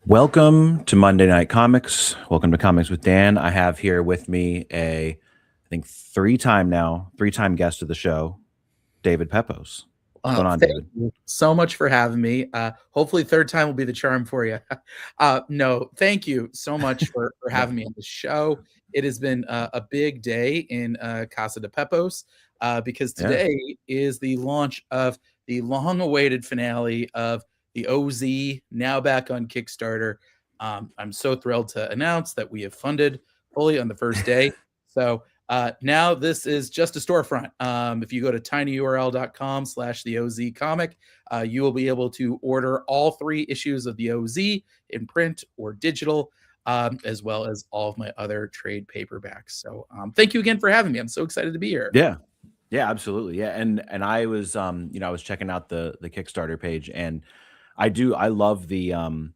Welcome to Monday Night Comics. Welcome to Comics with Dan. I have here with me I think three-time guest of the show, David Pepose. What's going on, Thank David? you so much for having me. Hopefully third time will be the charm for you. No, thank you so much for having me on the show. It has been a big day in Casa de Pepose because today is the launch of the long-awaited finale of the OZ, now back on Kickstarter. I'm so thrilled to announce that we have funded fully on the first day. So now this is just a storefront. If you go to tinyurl.com/the-OZ comic, you will be able to order all 3 issues of the OZ in print or digital, as well as all of my other trade paperbacks. So thank you again for having me. I'm so excited to be here. Yeah, absolutely. Yeah. And I was I was checking out the Kickstarter page, and I love the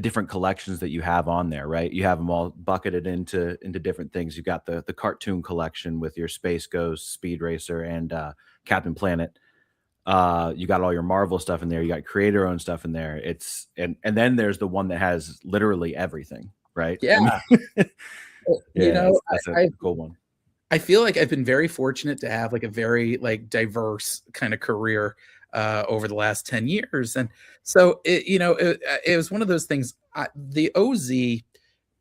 different collections that you have on there, right? You have them all bucketed into different things. You got the cartoon collection with your Space Ghost, Speed Racer, and Captain Planet. You got all your Marvel stuff in there. You got creator-owned stuff in there. And then there's the one that has literally everything, right? Yeah. That's a cool one. I feel like I've been very fortunate to have like a very diverse kind of career over the last 10 years. And so it was one of those things. The OZ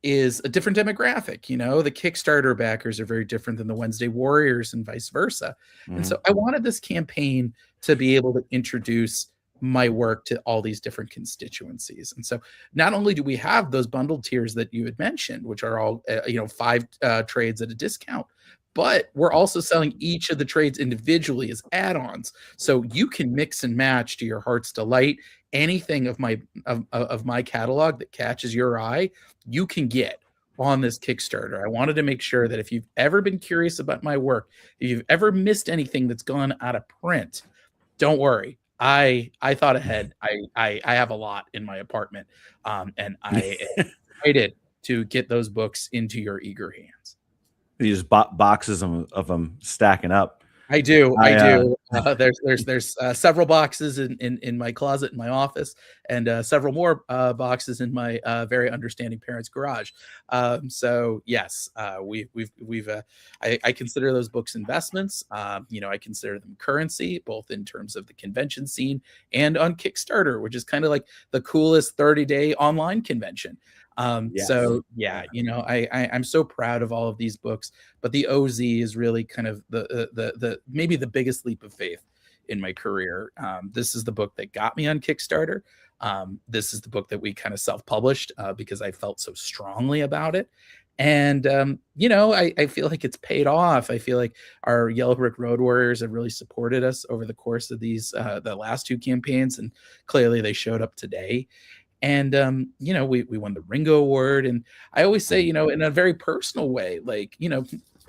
is a different demographic. The Kickstarter backers are very different than the Wednesday Warriors and vice versa. And so I wanted this campaign to be able to introduce my work to all these different constituencies. And so not only do we have those bundled tiers that you had mentioned, which are all 5 trades at a discount, but we're also selling each of the trades individually as add-ons, so you can mix and match to your heart's delight. Anything of my catalog that catches your eye, you can get on this Kickstarter. I wanted to make sure that if you've ever been curious about my work, if you've ever missed anything that's gone out of print, don't worry. I thought ahead. I have a lot in my apartment, and I am excited to get those books into your eager hands. These boxes of them stacking up. I do. There's several boxes in my closet in my office, and several more boxes in my very understanding parents' garage. So yes, I consider those books investments. I consider them currency, both in terms of the convention scene and on Kickstarter, which is kind of like the coolest 30-day online convention. So yeah, I'm so proud of all of these books, but the OZ is really kind of the maybe the biggest leap of faith in my career. This is the book that got me on Kickstarter. This is the book that we kind of self-published because I felt so strongly about it. And, I feel like it's paid off. I feel like our Yellow Brick Road Warriors have really supported us over the course of these, the last 2 campaigns. And clearly they showed up today. And, we won the Ringo Award. And I always say, in a very personal way,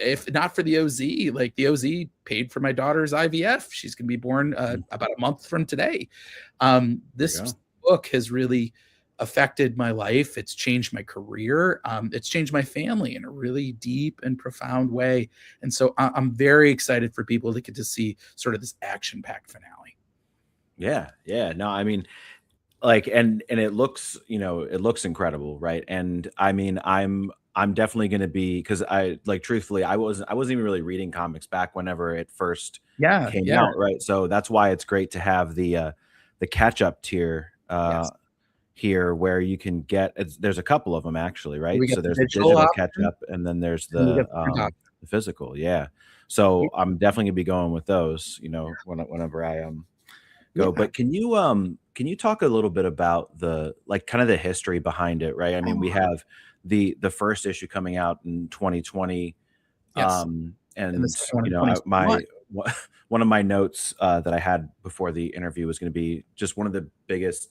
if not for the OZ, the OZ paid for my daughter's IVF. She's going to be born about a month from today. This book has really affected my life. It's changed my career. It's changed my family in a really deep and profound way. And so I'm very excited for people to get to see sort of this action-packed finale. Yeah. No, I mean, and it looks incredible, right? And I mean, I'm definitely going to be, because truthfully, I wasn't even really reading comics back whenever it first came out, right? So that's why it's great to have the catch up tier here, where you can get, there's a couple of them actually, right? So there's the digital catch up, and then there's the physical. So I'm definitely gonna be going with those, whenever I go. But can you talk a little bit about the kind of the history behind it, right? I mean, we have the first issue coming out in 2020, and one of my notes that I had before the interview was going to be just one of the biggest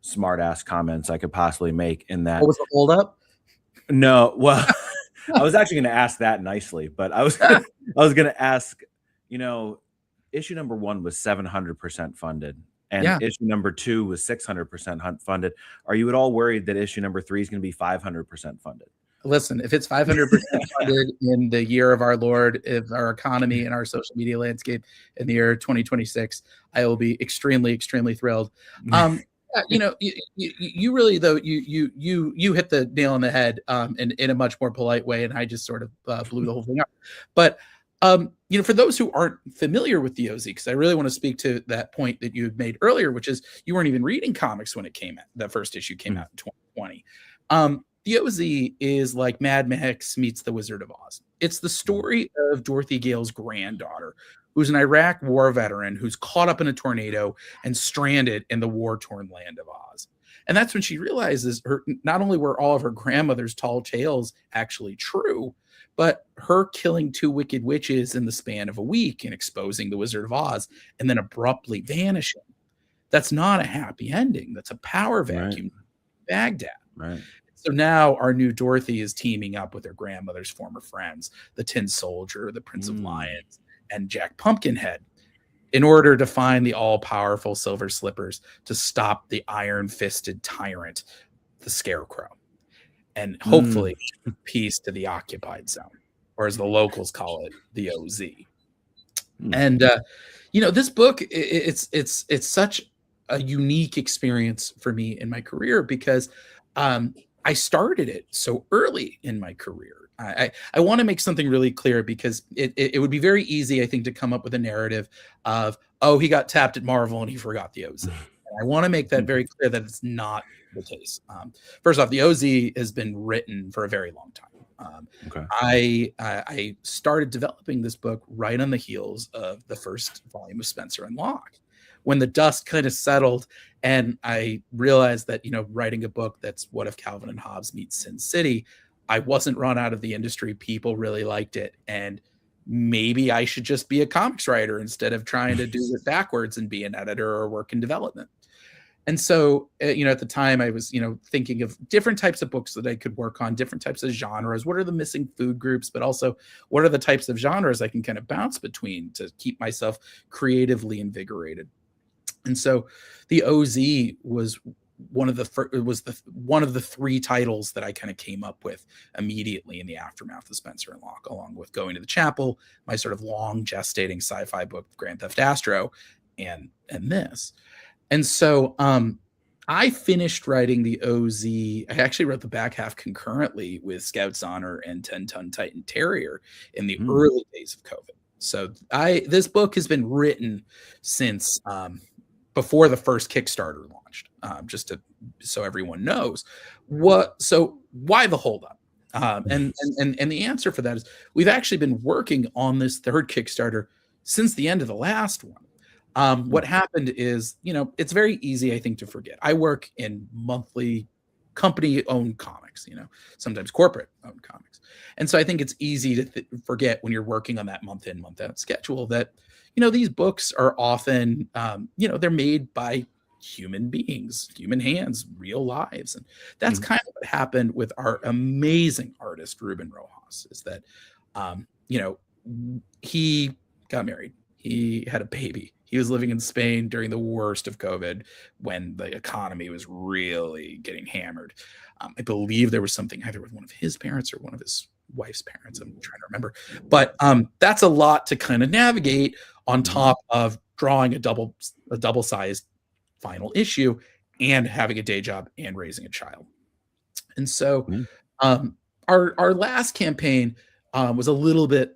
smart ass comments I could possibly make in that. What was the hold up? No, well, I was actually going to ask that nicely, but I was going to ask, issue number 1 was 700% funded, and issue number 2 was 600% funded. Are you at all worried that issue number 3 is going to be 500% funded? Listen, if it's 500% funded in the year of our Lord, if our economy and our social media landscape in the year 2026, I will be extremely, extremely thrilled. You really though you hit the nail on the head in a much more polite way, and I just sort of blew the whole thing up. But for those who aren't familiar with the OZ, because I really want to speak to that point that you had made earlier, which is you weren't even reading comics when it came out. The first issue came out in 2020. The OZ is like Mad Max meets The Wizard of Oz. It's the story of Dorothy Gale's granddaughter, who's an Iraq war veteran who's caught up in a tornado and stranded in the war-torn land of Oz. And that's when she realizes not only were all of her grandmother's tall tales actually true, but her killing 2 wicked witches in the span of a week and exposing the Wizard of Oz and then abruptly vanishing. That's not a happy ending. That's a power vacuum. Right. Baghdad. Right. So now our new Dorothy is teaming up with her grandmother's former friends, the Tin Soldier, the Prince of Lions, and Jack Pumpkinhead, in order to find the all-powerful Silver Slippers to stop the iron-fisted tyrant, the Scarecrow, and hopefully peace to the occupied zone, or as the locals call it, the OZ. And this book, it's such a unique experience for me in my career because I started it so early in my career. I want to make something really clear because it would be very easy, I think, to come up with a narrative of, oh, he got tapped at Marvel and he forgot the OZ. And I want to make that very clear that it's not the case. First off, the OZ has been written for a very long time. I started developing this book right on the heels of the first volume of Spencer and Locke, when the dust kind of settled and I realized that, writing a book that's What If Calvin and Hobbes meets Sin City, I wasn't run out of the industry. People really liked it. And maybe I should just be a comics writer instead of trying to do it backwards and be an editor or work in development. And so, at the time I was, thinking of different types of books that I could work on, different types of genres. What are the missing food groups, but also what are the types of genres I can kind of bounce between to keep myself creatively invigorated? And so the OZ was one of the 3 titles that I kind of came up with immediately in the aftermath of Spencer and Locke, along with Going to the Chapel, my sort of long gestating sci-fi book, Grand Theft Astro, and this. And so I finished writing the OZ. I actually wrote the back half concurrently with Scout's Honor and 10-Ton Titan Terrier in the early days of COVID. So this book has been written since before the first Kickstarter launched, so everyone knows So why the holdup? And the answer for that is we've actually been working on this third Kickstarter since the end of the last one. What happened is, it's very easy, I think, to forget. I work in monthly company-owned comics, sometimes corporate-owned comics. And so I think it's easy to forget when you're working on that month-in, month-out schedule that, these books are often, they're made by human beings, human hands, real lives. And that's kind of what happened with our amazing artist, Ruben Rojas, is that, he got married. He had a baby. He was living in Spain during the worst of COVID when the economy was really getting hammered. I believe there was something either with one of his parents or one of his wife's parents. I'm trying to remember. But that's a lot to kind of navigate on top of drawing a double-sized final issue and having a day job and raising a child. And so our last campaign was a little bit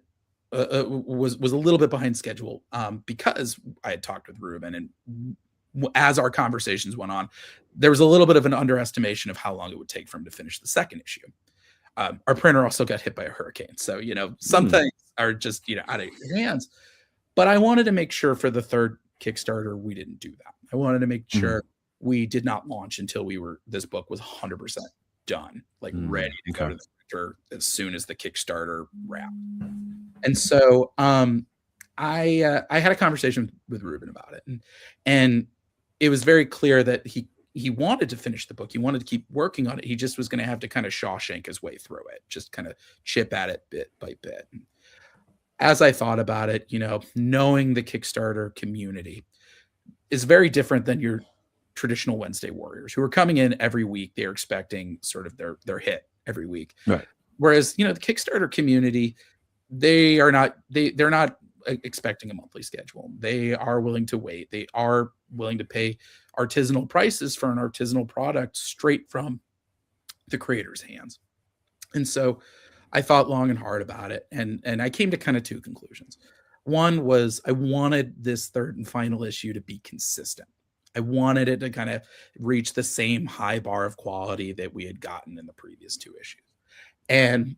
was a little bit behind schedule because I had talked with Ruben, and as our conversations went on, there was a little bit of an underestimation of how long it would take for him to finish the second issue. Our printer also got hit by a hurricane, so some things are just out of your hands. But I wanted to make sure for the third Kickstarter we didn't do that. I wanted to make sure we did not launch until this book was 100% done, like ready to go to the printer as soon as the Kickstarter wrapped. And so I had a conversation with Ruben about it, and it was very clear that he wanted to finish the book. He wanted to keep working on it. He just was going to have to kind of Shawshank his way through it, just kind of chip at it bit by bit. And as I thought about it, knowing the Kickstarter community is very different than your traditional Wednesday warriors who are coming in every week. They're expecting sort of their hit every week. Right. Whereas, the Kickstarter community, they're not expecting a monthly schedule. They are willing to wait. They are willing to pay artisanal prices for an artisanal product straight from the creator's hands. And so I thought long and hard about it, and I came to kind of two conclusions. One was I wanted this third and final issue to be consistent. I wanted it to kind of reach the same high bar of quality that we had gotten in the previous two issues. And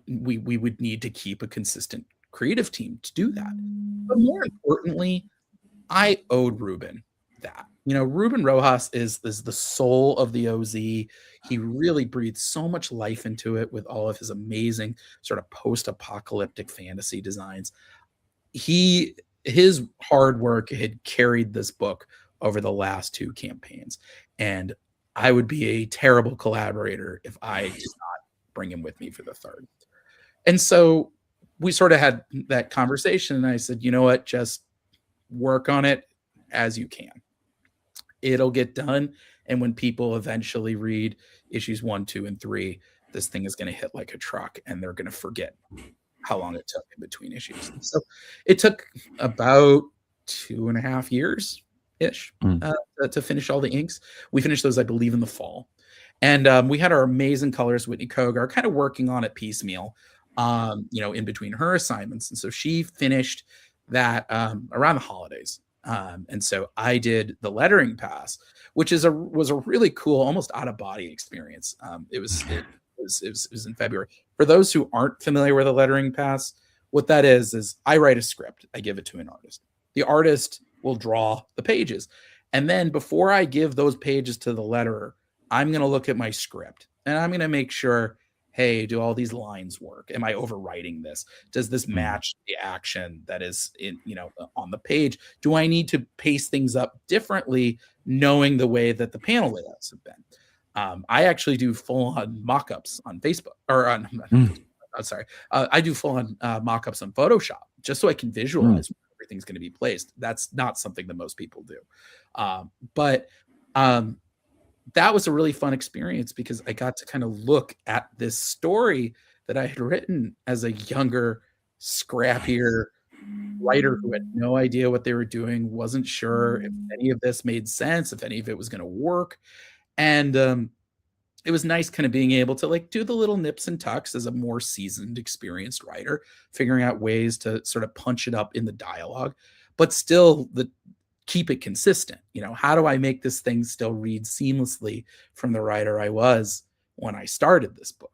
we would need to keep a consistent creative team to do that. But more importantly, I owed Ruben that. Ruben Rojas is the soul of the OZ. He really breathed so much life into it with all of his amazing sort of post-apocalyptic fantasy designs. His hard work had carried this book over the last two campaigns, and I would be a terrible collaborator if I did not bring him with me for the third. And so we sort of had that conversation, and I said, you know what, just work on it as you can. It'll get done. And when people eventually read issues 1, 2, and 3, this thing is going to hit like a truck, and they're going to forget how long it took in between issues. And so it took about 2.5 years ish to finish all the inks. We finished those, I believe, in the fall. And we had our amazing colorist, Whitney Kogar, kind of working on it piecemeal, in between her assignments. And so she finished that around the holidays. And so I did the lettering pass, which was a really cool, almost out of body experience. It was in February. For those who aren't familiar with a lettering pass, what that is I write a script. I give it to an artist. The artist will draw the pages. And then before I give those pages to the letterer, I'm going to look at my script, and I'm going to make sure, hey, do all these lines work? Am I overwriting this? Does this match the action that is on the page? Do I need to pace things up differently, knowing the way that the panel layouts have been? I actually do full-on mock-ups on Facebook, or on I do full-on mock-ups on Photoshop, just so I can visualize where everything's going to be placed. That's not something that most people do. But that was a really fun experience, because I got to kind of look at this story that I had written as a younger, scrappier writer who had no idea what they were doing, wasn't sure if any of this made sense, if any of it was going to work. And it was nice kind of being able to do the little nips and tucks as a more seasoned, experienced writer, figuring out ways to sort of punch it up in the dialogue, but still keep it consistent. How do I make this thing still read seamlessly from the writer I was when I started this book?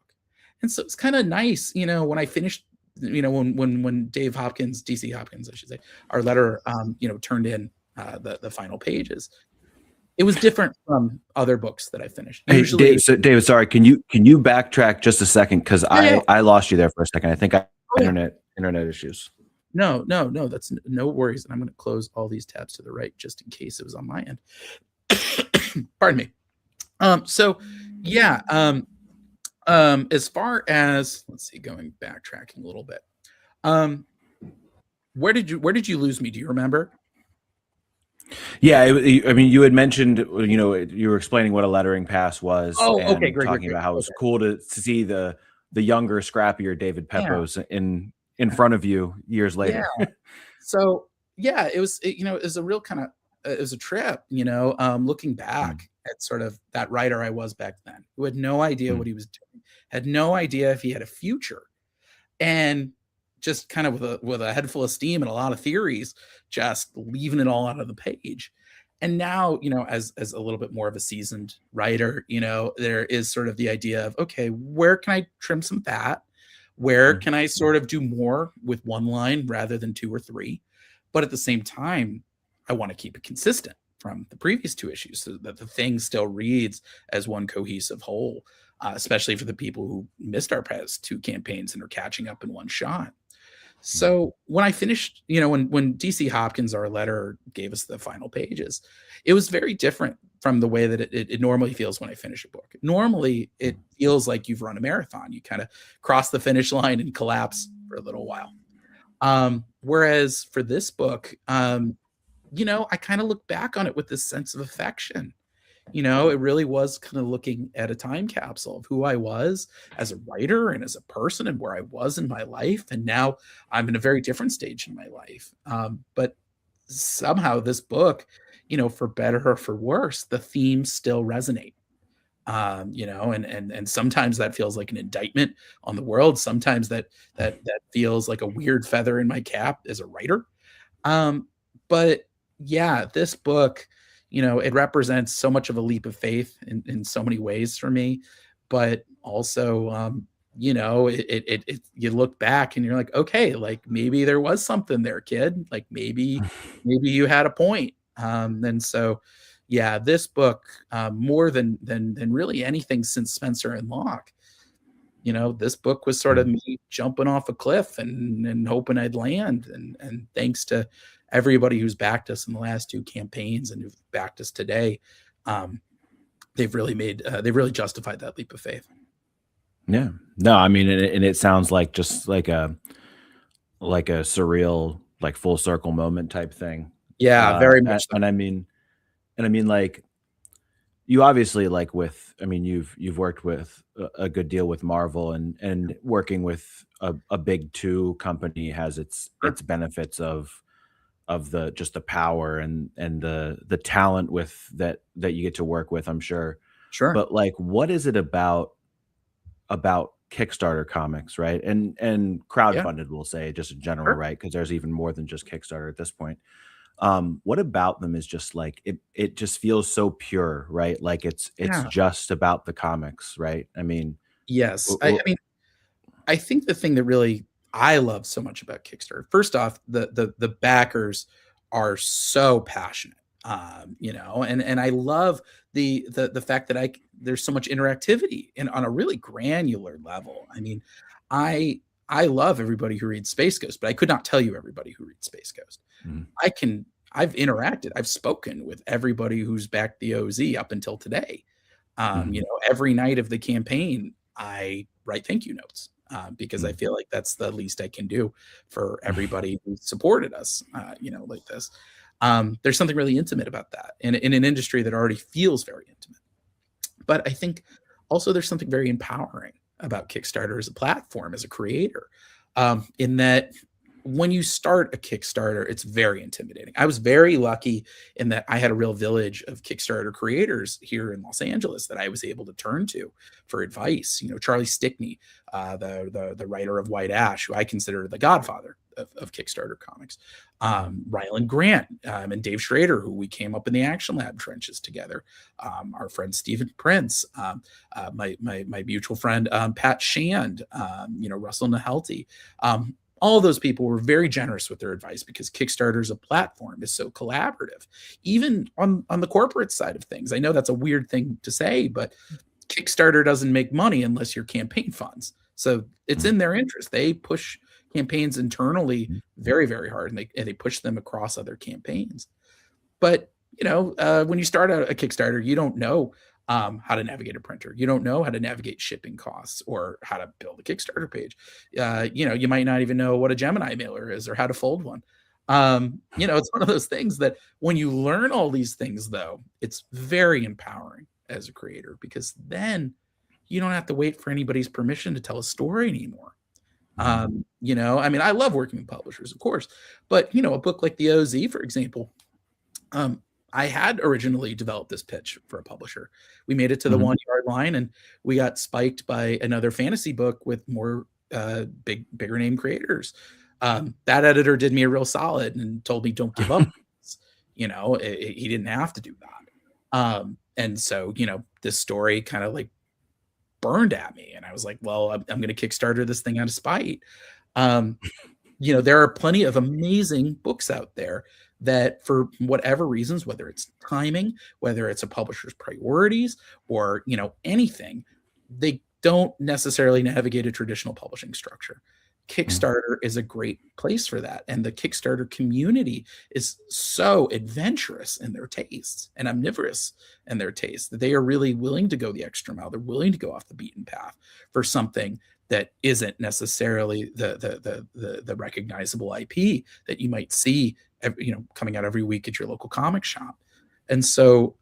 And so it's kind of nice, when I finished, when Dave Hopkins, DC Hopkins, I should say, our letterer, turned in the final pages. It was different from other books that I finished. Usually, David, sorry, can you backtrack just a second? Because I lost you there for a second. I think internet issues. No, that's no worries. And I'm going to close all these tabs to the right just in case it was on my end. Pardon me. As far as, let's see, backtracking a little bit. Where did you lose me? Do you remember? Yeah, I mean, you had mentioned, you were explaining what a lettering pass was. Oh, okay, great. Talking about how it was cool to see the younger, scrappier David Pepose in front of you years later. Yeah. So yeah, it was a real kind of, it was a trip, looking back at sort of that writer I was back then, who had no idea what he was doing, had no idea if he had a future, and just kind of with a head full of steam and a lot of theories, just leaving it all out of the page. And now, as a little bit more of a seasoned writer, there is sort of the idea of, okay, where can I trim some fat? Where can I sort of do more with one line rather than 2 or 3? But at the same time, I want to keep it consistent from the previous 2 issues, so that the thing still reads as one cohesive whole, especially for the people who missed our past 2 campaigns and are catching up in one shot. So when I finished, when DC Hopkins, our letterer, gave us the final pages, it was very different from the way that it normally feels when I finish a book. Normally, it feels like you've run a marathon. You kind of cross the finish line and collapse for a little while. Whereas for this book, I kind of look back on it with this sense of affection. it really was kind of looking at a time capsule of who I was as a writer and as a person and where I was in my life. And now I'm in a very different stage in my life. But somehow this book, for better or for worse, the themes still resonate. And sometimes that feels like an indictment on the world. Sometimes that feels like a weird feather in my cap as a writer. But yeah, this book, it represents so much of a leap of faith in so many ways for me, but also, you look back and you're like, okay, like maybe there was something there, kid. Like maybe you had a point. And so, yeah, this book, more than really anything since Spencer and Locke, this book was sort of me jumping off a cliff and hoping I'd land. And thanks to everybody who's backed us in the last two campaigns and who've backed us today, they've really justified that leap of faith. Yeah. No, I mean, and it sounds like just like a surreal, like full circle moment type thing. Yeah, very much so. And I mean, like you obviously like I mean, you've worked with a good deal with Marvel, and working with a big two company has Sure. its benefits of the just the power and the talent with that you get to work with, I'm sure. Sure. But like, what is it about Kickstarter comics, right? And Yeah. crowdfunded, we'll say, just in general, Sure. right? Because there's even more than just Kickstarter at this point. What about them is just like it just feels so pure, right? Like it's Yeah. just about the comics, right? I mean, Yes. w- I w- mean, I think the thing that really I love so much about Kickstarter, first off, the backers are so passionate, and I love the fact that there's so much interactivity and on a really granular level. I mean, I love everybody who reads Space Ghost, but I could not tell you everybody who reads Space Ghost. mhm, I've interacted, I've spoken with everybody who's backed the OZ up until today. mhm, Every night of the campaign, I write thank you notes, because I mhm, feel like that's the least I can do for everybody who supported us, like this. There's something really intimate about that in an industry that already feels very intimate. But I think also there's something very empowering about Kickstarter as a platform, as a creator, in that when you start a Kickstarter, it's very intimidating. I was very lucky in that I had a real village of Kickstarter creators here in Los Angeles that I was able to turn to for advice. Charlie Stickney, the writer of White Ash, who I consider the godfather of Kickstarter comics, mhm, Ryland Grant, and Dave Schrader, who we came up in the Action Lab trenches together. Our friend Stephen Prince, my mutual friend Pat Shand, Russell Nahelty. All of those people were very generous with their advice because Kickstarter as a platform is so collaborative, even on the corporate side of things. I know that's a weird thing to say, but Kickstarter doesn't make money unless your campaign funds. So it's mhm, in their interest. They push campaigns internally mhm, very, very hard, and they push them across other campaigns. But when you start a Kickstarter, you don't know how to navigate a printer. You don't know how to navigate shipping costs or how to build a Kickstarter page. You might not even know what a Gemini mailer is or how to fold one. It's one of those things that when you learn all these things, though, it's very empowering as a creator because then you don't have to wait for anybody's permission to tell a story anymore. mhm, I mean, I love working with publishers, of course, but a book like the OZ, for example, um, I had originally developed this pitch for a publisher. We made it to the mhm. 1 yard line, and we got spiked by another fantasy book with more bigger name creators. That editor did me a real solid and told me, "Don't give up." He didn't have to do that. And so, this story kind of like burned at me, and I was like, "Well, I'm going to Kickstarter this thing out of spite." Um, there are plenty of amazing books out there that for whatever reasons, whether it's timing, whether it's a publisher's priorities or, anything, they don't necessarily navigate a traditional publishing structure. Mhm. Kickstarter is a great place for that. And the Kickstarter community is so adventurous in their tastes and omnivorous in their tastes that they are really willing to go the extra mile. They're willing to go off the beaten path for something that isn't necessarily the recognizable IP that you might see coming out every week at your local comic shop. And so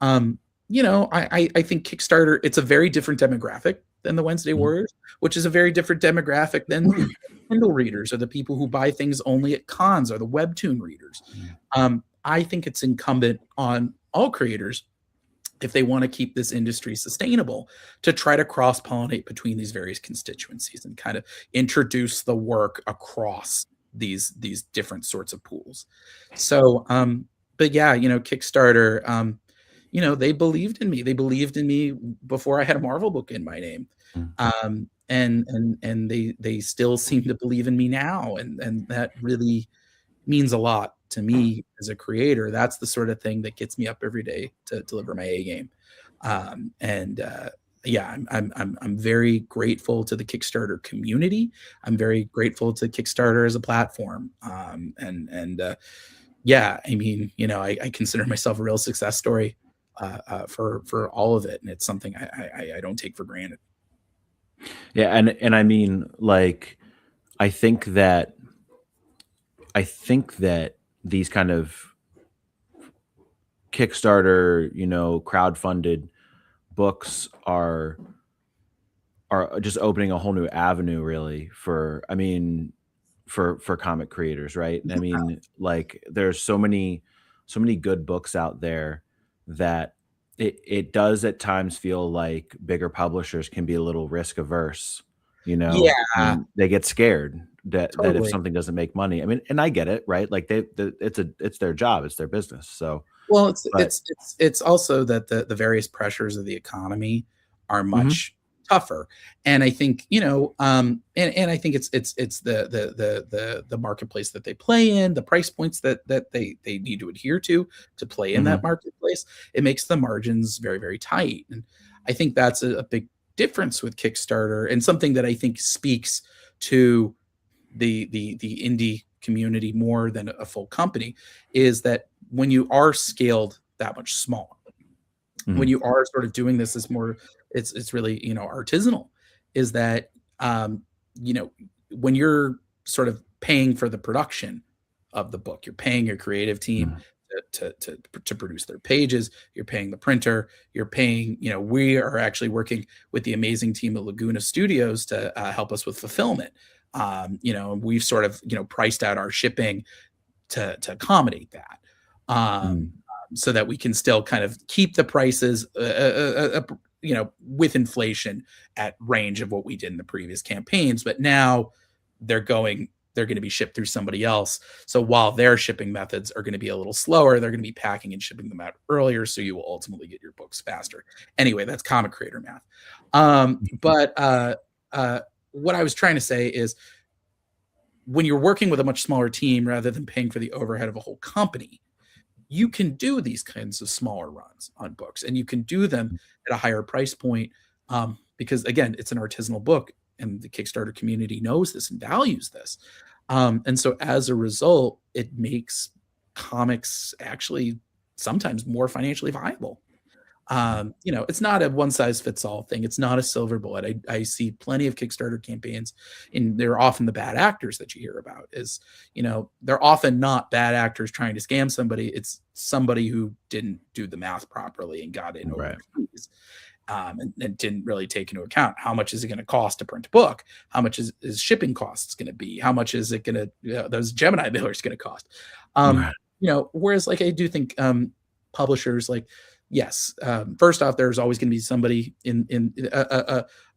I think Kickstarter, it's a very different demographic than the Wednesday Mhm. Warriors, which is a very different demographic than Kindle readers or the people who buy things only at cons or the webtoon readers. I think it's incumbent on all creators, if they want to keep this industry sustainable, to try to cross pollinate between these various constituencies and kind of introduce the work across these different sorts of pools. So, but yeah, Kickstarter, they believed in me. They believed in me before I had a Marvel book in my name. Mm. And they still seem to believe in me now, and that really means a lot to me as a creator. That's the sort of thing that gets me up every day to deliver my A game. And Yeah, I'm very grateful to the Kickstarter community. I'm very grateful to Kickstarter as a platform. Yeah, I mean, I consider myself a real success story for all of it, and it's something I don't take for granted. Yeah, and I mean, like, I think that I think that these kind of Kickstarter, crowdfunded books are just opening a whole new avenue really for I mean, for comic creators, right? I mean, like there's so many good books out there that it does at times feel like bigger publishers can be a little risk averse, Yeah, and they get scared that if totally. something doesn't make money. I mean, and I get it, right? Like it's their job, it's their business. So, Well, it's but it's it's it's also that the various pressures of the economy are Mhm, much tougher, and I think and I think it's the marketplace that they play in, the price points that they need to adhere to play in that mhm, marketplace. It makes the margins very, very tight, and I think that's a big difference with Kickstarter, and something that I think speaks to the indie community more than a full company, is that when you are scaled that much smaller, when mhm, you are sort of doing this as more, it's really artisanal, is that you know when you're sort of paying for the production of the book, you're paying your creative team mhm, to produce their pages, you're paying the printer, you're paying, we are actually working with the amazing team at Laguna Studios to help us with fulfillment. We've sort of priced out our shipping to accommodate that, mhm, so that we can still kind of keep the prices, with inflation at range of what we did in the previous campaigns. But now they're going to be shipped through somebody else. So while their shipping methods are going to be a little slower, they're going to be packing and shipping them out earlier. So you will ultimately get your books faster. Anyway, that's comic creator math. But what I was trying to say is, when you're working with a much smaller team rather than paying for the overhead of a whole company, you can do these kinds of smaller runs on books, and you can do them at a higher price point, because again, it's an artisanal book, and the Kickstarter community knows this and values this. And so as a result, it makes comics actually sometimes more financially viable. It's not a one size fits all thing. It's not a silver bullet. I see plenty of Kickstarter campaigns, and they're often the bad actors that you hear about. They're often not bad actors trying to scam somebody. It's somebody who didn't do the math properly and got in over right, their skis, and didn't really take into account how much is it going to cost to print a book, how much is shipping costs going to be, how much is it going to those Gemini mailers going to cost. um, right, Whereas, like, I do think publishers, like, yes, first off, there's always going to be somebody in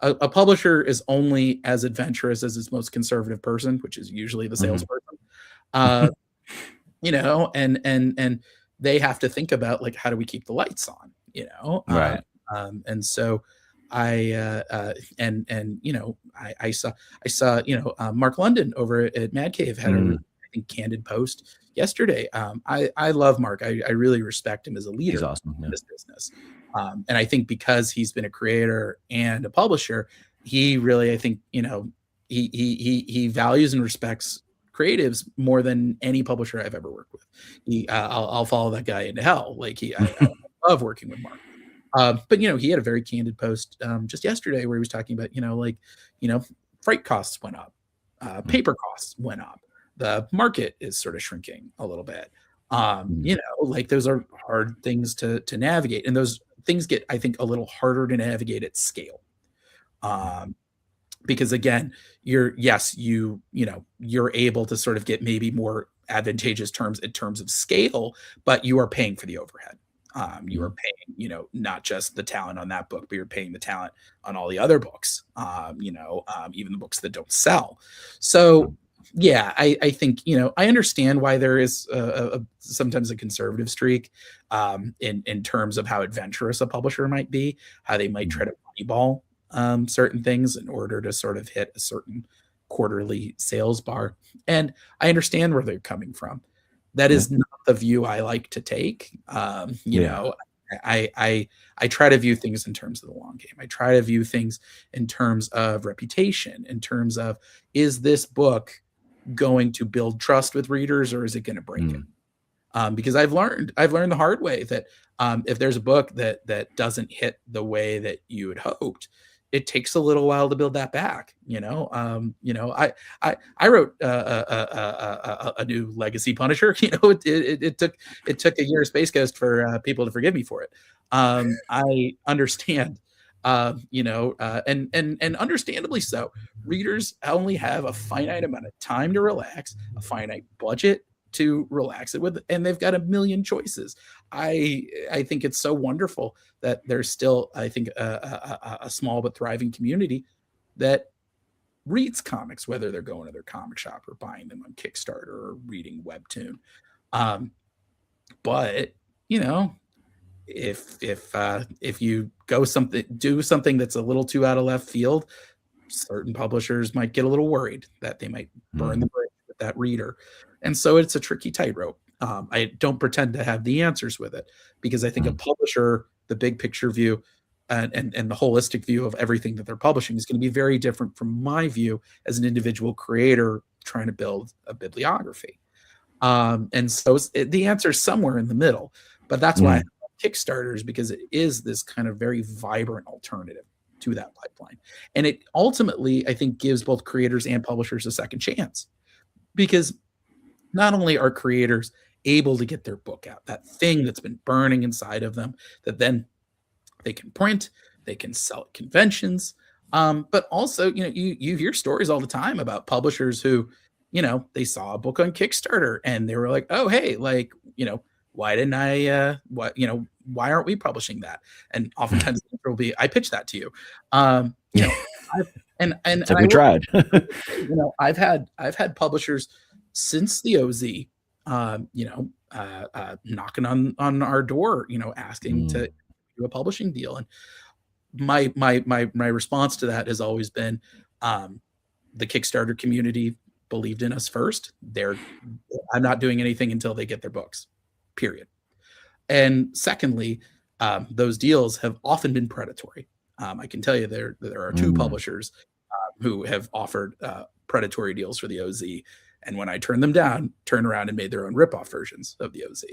a publisher is only as adventurous as its most conservative person, which is usually the mhm, salesperson. uh, and they have to think about, like, how do we keep the lights on, right, and so I saw Mark London over at Mad Cave had a really, mhm, I think, candid post yesterday. I love Mark. I really respect him as a he's leader awesome, in yeah, this business. And I think because he's been a creator and a publisher, he really, I think, he values and respects creatives more than any publisher I've ever worked with. I'll follow that guy into hell. Like, I love working with Mark. But he had a very candid post just yesterday where he was talking about, you know, freight costs went up, mm, paper costs went up, the market is sort of shrinking a little bit. mhm, Like, those are hard things to navigate, and those things get, I think, a little harder to navigate at scale. Because again, you're able to sort of get maybe more advantageous terms in terms of scale, but you are paying for the overhead. You are paying, not just the talent on that book, but you're paying the talent on all the other books, even the books that don't sell. So yeah, I think, I understand why there is sometimes a conservative streak in terms of how adventurous a publisher might be, how they might try to moneyball certain things in order to sort of hit a certain quarterly sales bar. And I understand where they're coming from. That is not the view I like to take. I try to view things in terms of the long game. I try to view things in terms of reputation, in terms of, is this book going to build trust with readers, or is it going to break it? Because I've learned the hard way that if there's a book that doesn't hit the way that you had hoped, it takes a little while to build that back. I wrote a new Legacy Punisher. It took a year of Space Ghost for people to forgive me for it. I understand, and understandably so. Readers only have a finite amount of time to relax, a finite budget to relax it with, and they've got a million choices. I think it's so wonderful that there's still, I think, a small but thriving community that reads comics, whether they're going to their comic shop or buying them on Kickstarter or reading Webtoon. But if you do something that's a little too out of left field, certain publishers might get a little worried that they might burn the bridge with that reader. And so it's a tricky tightrope. I don't pretend to have the answers with it, because I think a publisher, the big picture view and the holistic view of everything that they're publishing is going to be very different from my view as an individual creator trying to build a bibliography. And so the answer is somewhere in the middle, but that's why I love Kickstarters, because it is this kind of very vibrant alternative to that pipeline. And it ultimately, I think, gives both creators and publishers a second chance, because not only are creators able to get their book out, that thing that's been burning inside of them, that then they can print, they can sell at conventions, but also, you hear stories all the time about publishers who, they saw a book on Kickstarter and they were like, oh, hey, like, why didn't I, why aren't we publishing that? And oftentimes the answer will be, I pitched that to you. We tried. I've had publishers since the OZ, knocking on our door, asking to do a publishing deal. And my response to that has always been, the Kickstarter community believed in us first. I'm not doing anything until they get their books, period. And secondly, those deals have often been predatory. I can tell you there are two publishers who have offered predatory deals for the OZ. And when I turned them down, turned around and made their own ripoff versions of the OZ.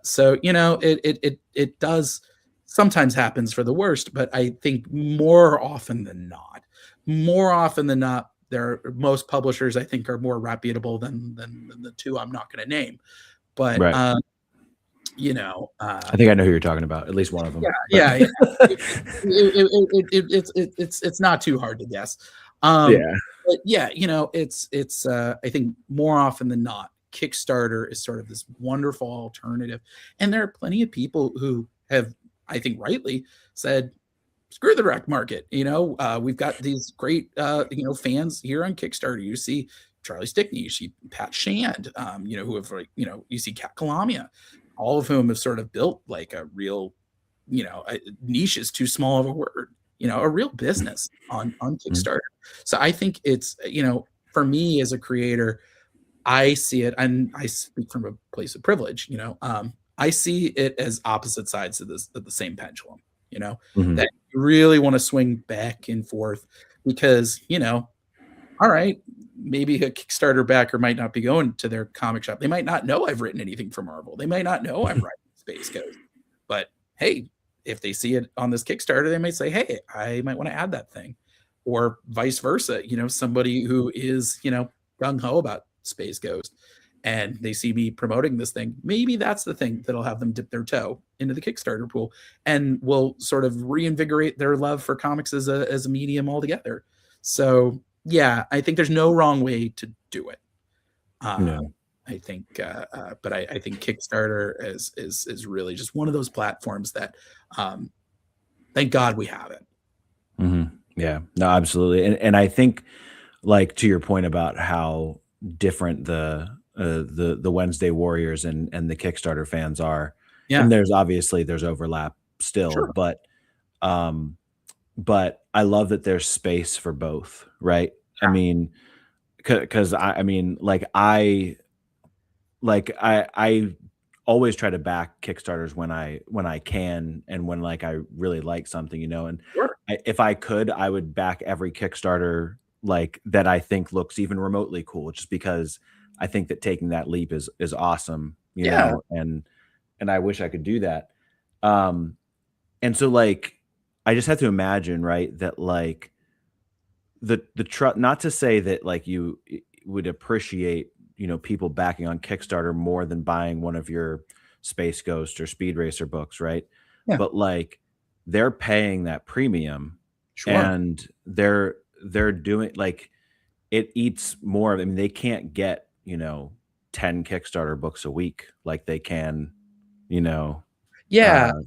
So, it does sometimes happens for the worst, but I think more often than not, most publishers, I think, are more reputable than the two I'm not going to name. But, right. I think I know who you're talking about, at least one of them. Yeah. It's not too hard to guess. But yeah, it's I think more often than not, Kickstarter is sort of this wonderful alternative. And there are plenty of people who have, I think, rightly said, screw the direct market. We've got these great, fans here on Kickstarter. You see Charlie Stickney, you see Pat Shand, who have, you see Kat Kalamia, all of whom have sort of built like a real, niche is too small of a word, a real business on Kickstarter. So I think it's, for me as a creator, I see it, and I speak from a place of privilege, I see it as opposite sides of the same pendulum, that you really want to swing back and forth, because, all right, maybe a Kickstarter backer might not be going to their comic shop. They might not know I've written anything for Marvel. They might not know I'm writing Space Ghost. But hey, if they see it on this Kickstarter, they might say, hey, I might want to add that thing. Or vice versa, somebody who is, gung-ho about Space Ghost and they see me promoting this thing, maybe that's the thing that'll have them dip their toe into the Kickstarter pool and will sort of reinvigorate their love for comics as a medium altogether. So yeah, I think there's no wrong way to do it. No. I think, but I think Kickstarter is really just one of those platforms that, thank God we have it. Yeah, no, absolutely. And I think, like, to your point about how different the Wednesday Warriors and the Kickstarter fans are, Yeah, and there's overlap still, sure. um, but I love that there's space for both, right? I mean, because I mean, I always try to back Kickstarters when I can and when, like, I really like something, and Sure. if I could, I would back every Kickstarter, like, that I think looks even remotely cool, just because I think that taking that leap is awesome, Yeah. and I wish I could do that. Um, and so, like, I just have to imagine, right, that, like, not to say that, like, would appreciate, people backing on Kickstarter more than buying one of your Space Ghost or Speed Racer books, right? Yeah. But, like, they're paying that premium, Sure. and they're doing, like, it eats more of, I mean, they can't get, 10 Kickstarter books a week like they can, you know, Yeah. uh,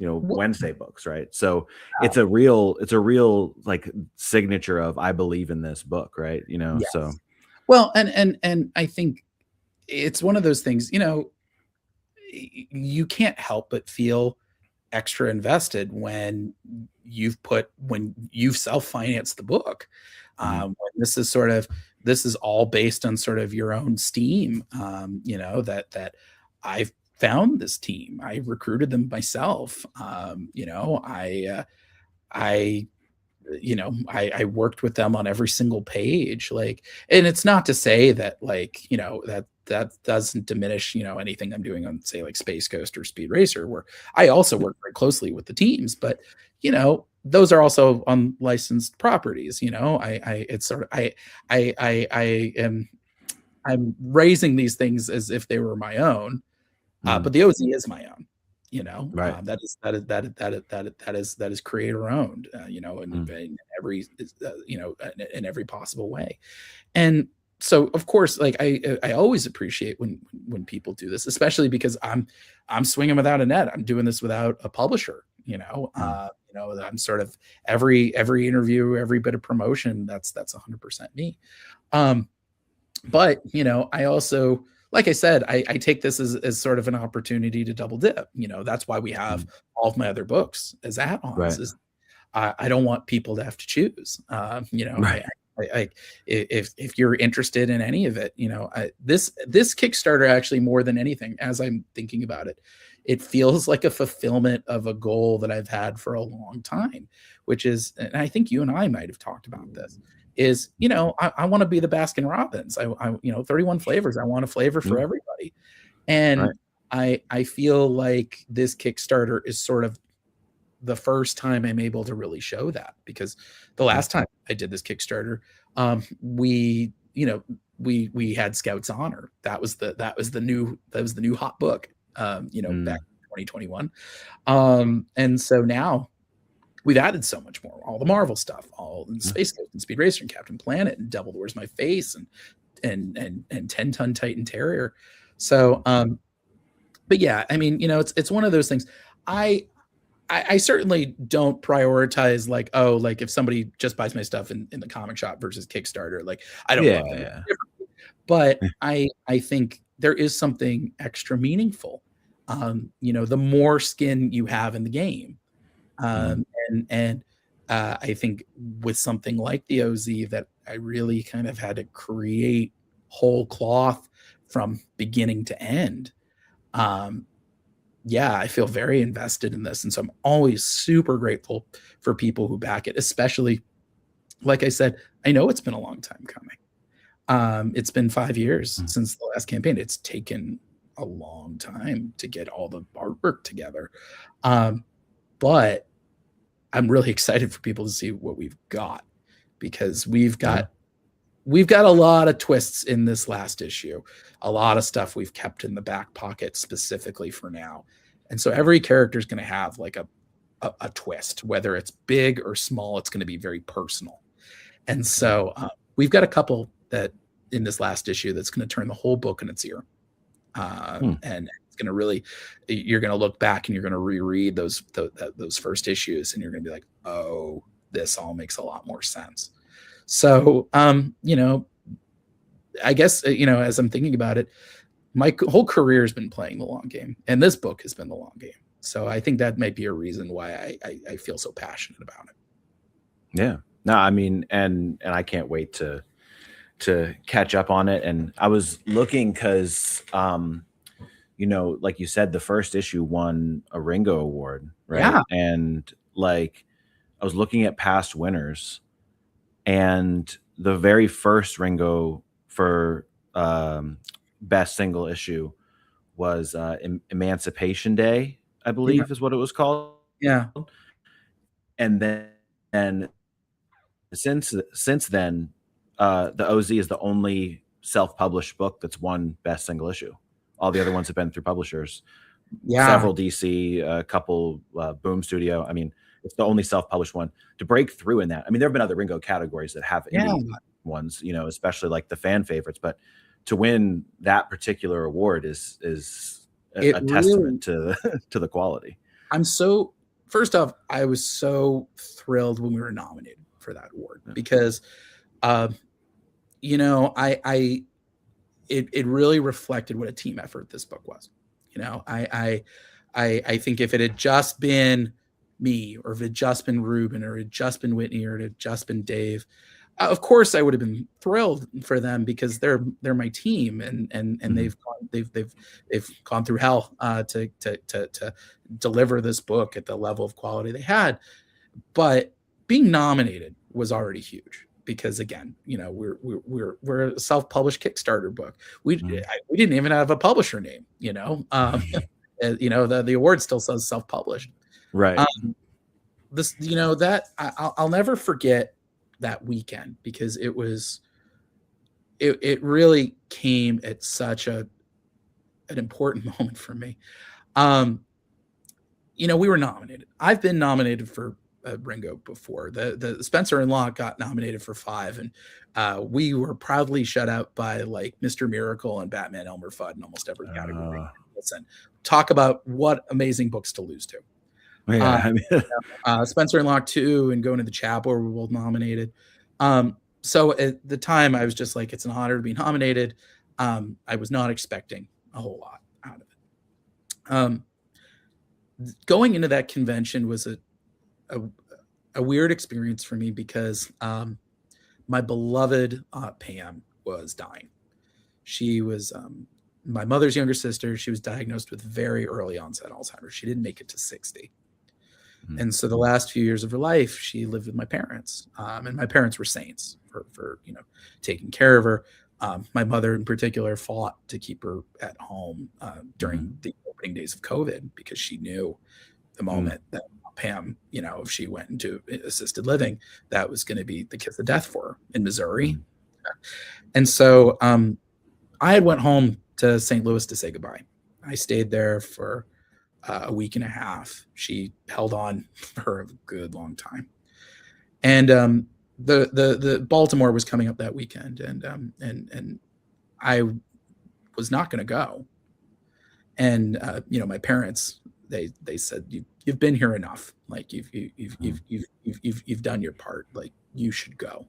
Well, Wednesday books, right? So it's a real, like, signature of, I believe in this book, right? So yes. Well, and I think it's one of those things, you can't help but feel extra invested when you've self-financed the book. mhm, When this is all based on sort of your own steam, that I've found this team. I recruited them myself. I I worked with them on every single page, like, and it's not to say that, like, that doesn't diminish, anything I'm doing on, say, like Space Coast or Speed Racer, where I also work very closely with the teams, but those are also unlicensed properties. It's sort of I am I'm raising these things as if they were my own, mhm, but the OZ is my own. right, That is creator owned. mhm, In every in every possible way. And so, of course, like, I always appreciate when people do this, especially because I'm swinging without a net. I'm doing this without a publisher. mhm, I'm sort of every interview, every bit of promotion. That's 100% me. Um, but I also, like I said, I take this as sort of an opportunity to double dip. That's why we have mhm, all of my other books as add-ons. right, Is I don't want people to have to choose. right, If you're interested in any of it, this Kickstarter, actually, more than anything, as I'm thinking about it, it feels like a fulfillment of a goal that I've had for a long time, which is, and I think you and I might have talked about this, is, I want to be the Baskin Robbins. 31 flavors. I want a flavor for mm, everybody. And right, I feel like this Kickstarter is sort of the first time I'm able to really show that, because the mm, last time I did this Kickstarter, we had Scouts Honor. That was the new hot book, back mm, in 2021. And so now we've added so much more, all the Marvel stuff, all in mm, Space Ghost and Speed Racer and Captain Planet and Devil Wears My Face and 10-ton Titan Terrier. So, but yeah, I mean, it's one of those things. I I certainly don't prioritize, like, oh, like, if somebody just buys my stuff in the comic shop versus Kickstarter, like, I don't yeah, love them yeah, differently. But I think there is something extra meaningful. The more skin you have in the game. mhm, I think with something like the OZ, that I really kind of had to create whole cloth from beginning to end. Um, yeah, I feel very invested in this, and so I'm always super grateful for people who back it, especially, like I said, I know it's been a long time coming. It's been 5 years mm, since the last campaign. It's taken a long time to get all the artwork together. Um, but I'm really excited for people to see what we've got, because we've yeah, got we've got a lot of twists in this last issue, a lot of stuff we've kept in the back pocket specifically for now. And so every character is going to have like a twist, whether it's big or small, it's going to be very personal. And so we've got a couple that in this last issue that's going to turn the whole book in its ear. And it's going to really, you're going to look back and you're going to reread those first issues and you're going to be like, oh, this all makes a lot more sense. So, you know, I guess, you know, as I'm thinking about it, my whole career has been playing the long game, and this book has been the long game. So I think that might be a reason why I feel so passionate about it. Yeah. No, I mean, and I can't wait to catch up on it. And I was looking because, you know, like you said, the first issue won a Ringo Award, right? Yeah. And like, I was looking at past winners, and the very first Ringo for best single issue was Emancipation Day, I believe is what it was called. Yeah. And then and since then, the OZ is the only self-published book that's won best single issue. All the other ones have been through publishers. Yeah. Several DC, a couple Boom Studio. I mean, it's the only self-published one to break through in that. I mean, there have been other Ringo categories that have indie ones, you know, especially like the fan favorites, but to win that particular award is a testament to the quality. I'm so, first off, I was so thrilled when we were nominated for that award because, you know, it really reflected what a team effort this book was. You know, I think if it had just been me, or if it had just been Ruben, or it had just been Whitney, or it had just been Dave, of course I would have been thrilled for them because they're my team, and they've gone through hell to deliver this book at the level of quality they had. But being nominated was already huge because, again, you know, we're a self-published Kickstarter book. We didn't even have a publisher name, you know. You know, the award still says self-published, right? This, you know, that I'll never forget that weekend because it really came at such an important moment for me. You know, we were nominated. I've been nominated for Ringo before. The Spencer and Locke got nominated for 5, and we were proudly shut out by like Mr. Miracle and Batman Elmer Fudd in almost every category. Listen, talk about what amazing books to lose to. Yeah, I mean, Spencer and Locke 2 and Going to the Chapel were both nominated. So at the time, I was just like, it's an honor to be nominated. I was not expecting a whole lot out of it. Going into that convention was a weird experience for me because my beloved Aunt Pam was dying. She was my mother's younger sister. She was diagnosed with very early onset Alzheimer's. She didn't make it to 60. And so the last few years of her life, she lived with my parents, and my parents were saints for you know, taking care of her. My mother in particular fought to keep her at home during the opening days of COVID because she knew the moment that Pam, you know, if she went into assisted living, that was going to be the kiss of death for her in Missouri. And so I had went home to St. Louis to say goodbye. I stayed there for a week and a half. She held on for a good long time. And the Baltimore was coming up that weekend, and I was not going to go. And you know, my parents, they said, you've been here enough. Like you've done your part. Like you should go.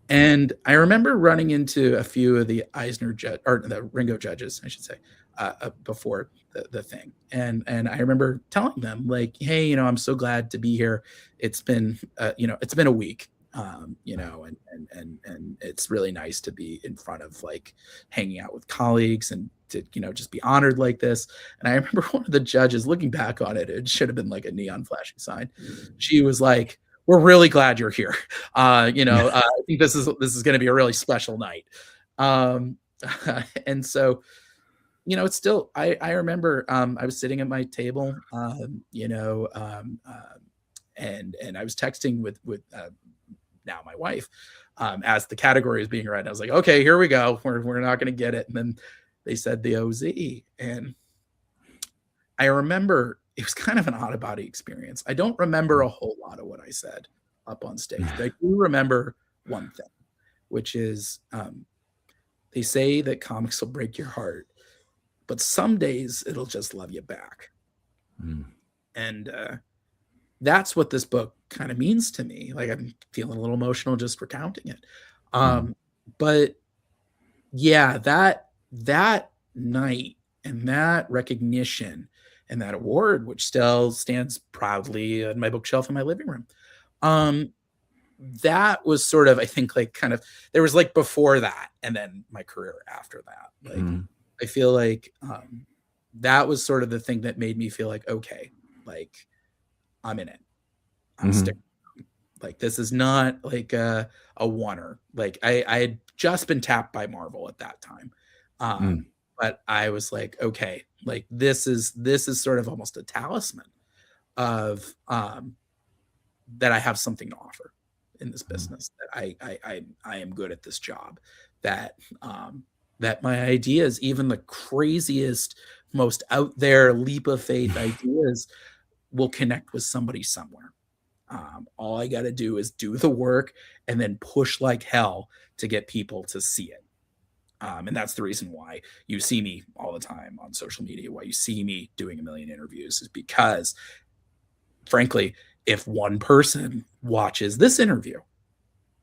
And I remember running into a few of the Eisner or the Ringo judges, I should say, before the thing. And I remember telling them like, hey, you know, I'm so glad to be here. It's been, you know, it's been a week, you know, and it's really nice to be in front of like hanging out with colleagues and to, you know, just be honored like this. And I remember one of the judges looking back on it, it should have been like a neon flashing sign. She was like, we're really glad you're here. You know, I think this is going to be a really special night. And so, you know, it's still, I remember I was sitting at my table, you know, and I was texting with now my wife, as the category is being read. I was like, okay, here we go. We're not going to get it. And then they said the OZ. And I remember it was kind of an out of body experience. I don't remember a whole lot of what I said up on stage, but I do remember one thing, which is they say that comics will break your heart, but some days it'll just love you back. And that's what this book kind of means to me. Like, I'm feeling a little emotional just recounting it. But yeah, that night and that recognition and that award, which still stands proudly on my bookshelf in my living room, that was sort of, I think, like, kind of, there was like before that and then my career after that. Like, I feel like that was sort of the thing that made me feel like, okay, like, I'm in it. I'm sticking. Like, this is not like a oneer. Like, I had just been tapped by Marvel at that time. But I was like, okay, like, this is sort of almost a talisman of that I have something to offer in this business, that I am good at this job, that that my ideas, even the craziest, most out there leap of faith ideas, will connect with somebody somewhere. All I got to do is do the work and then push like hell to get people to see it. And that's the reason why you see me all the time on social media, why you see me doing a million interviews, is because, frankly, if one person watches this interview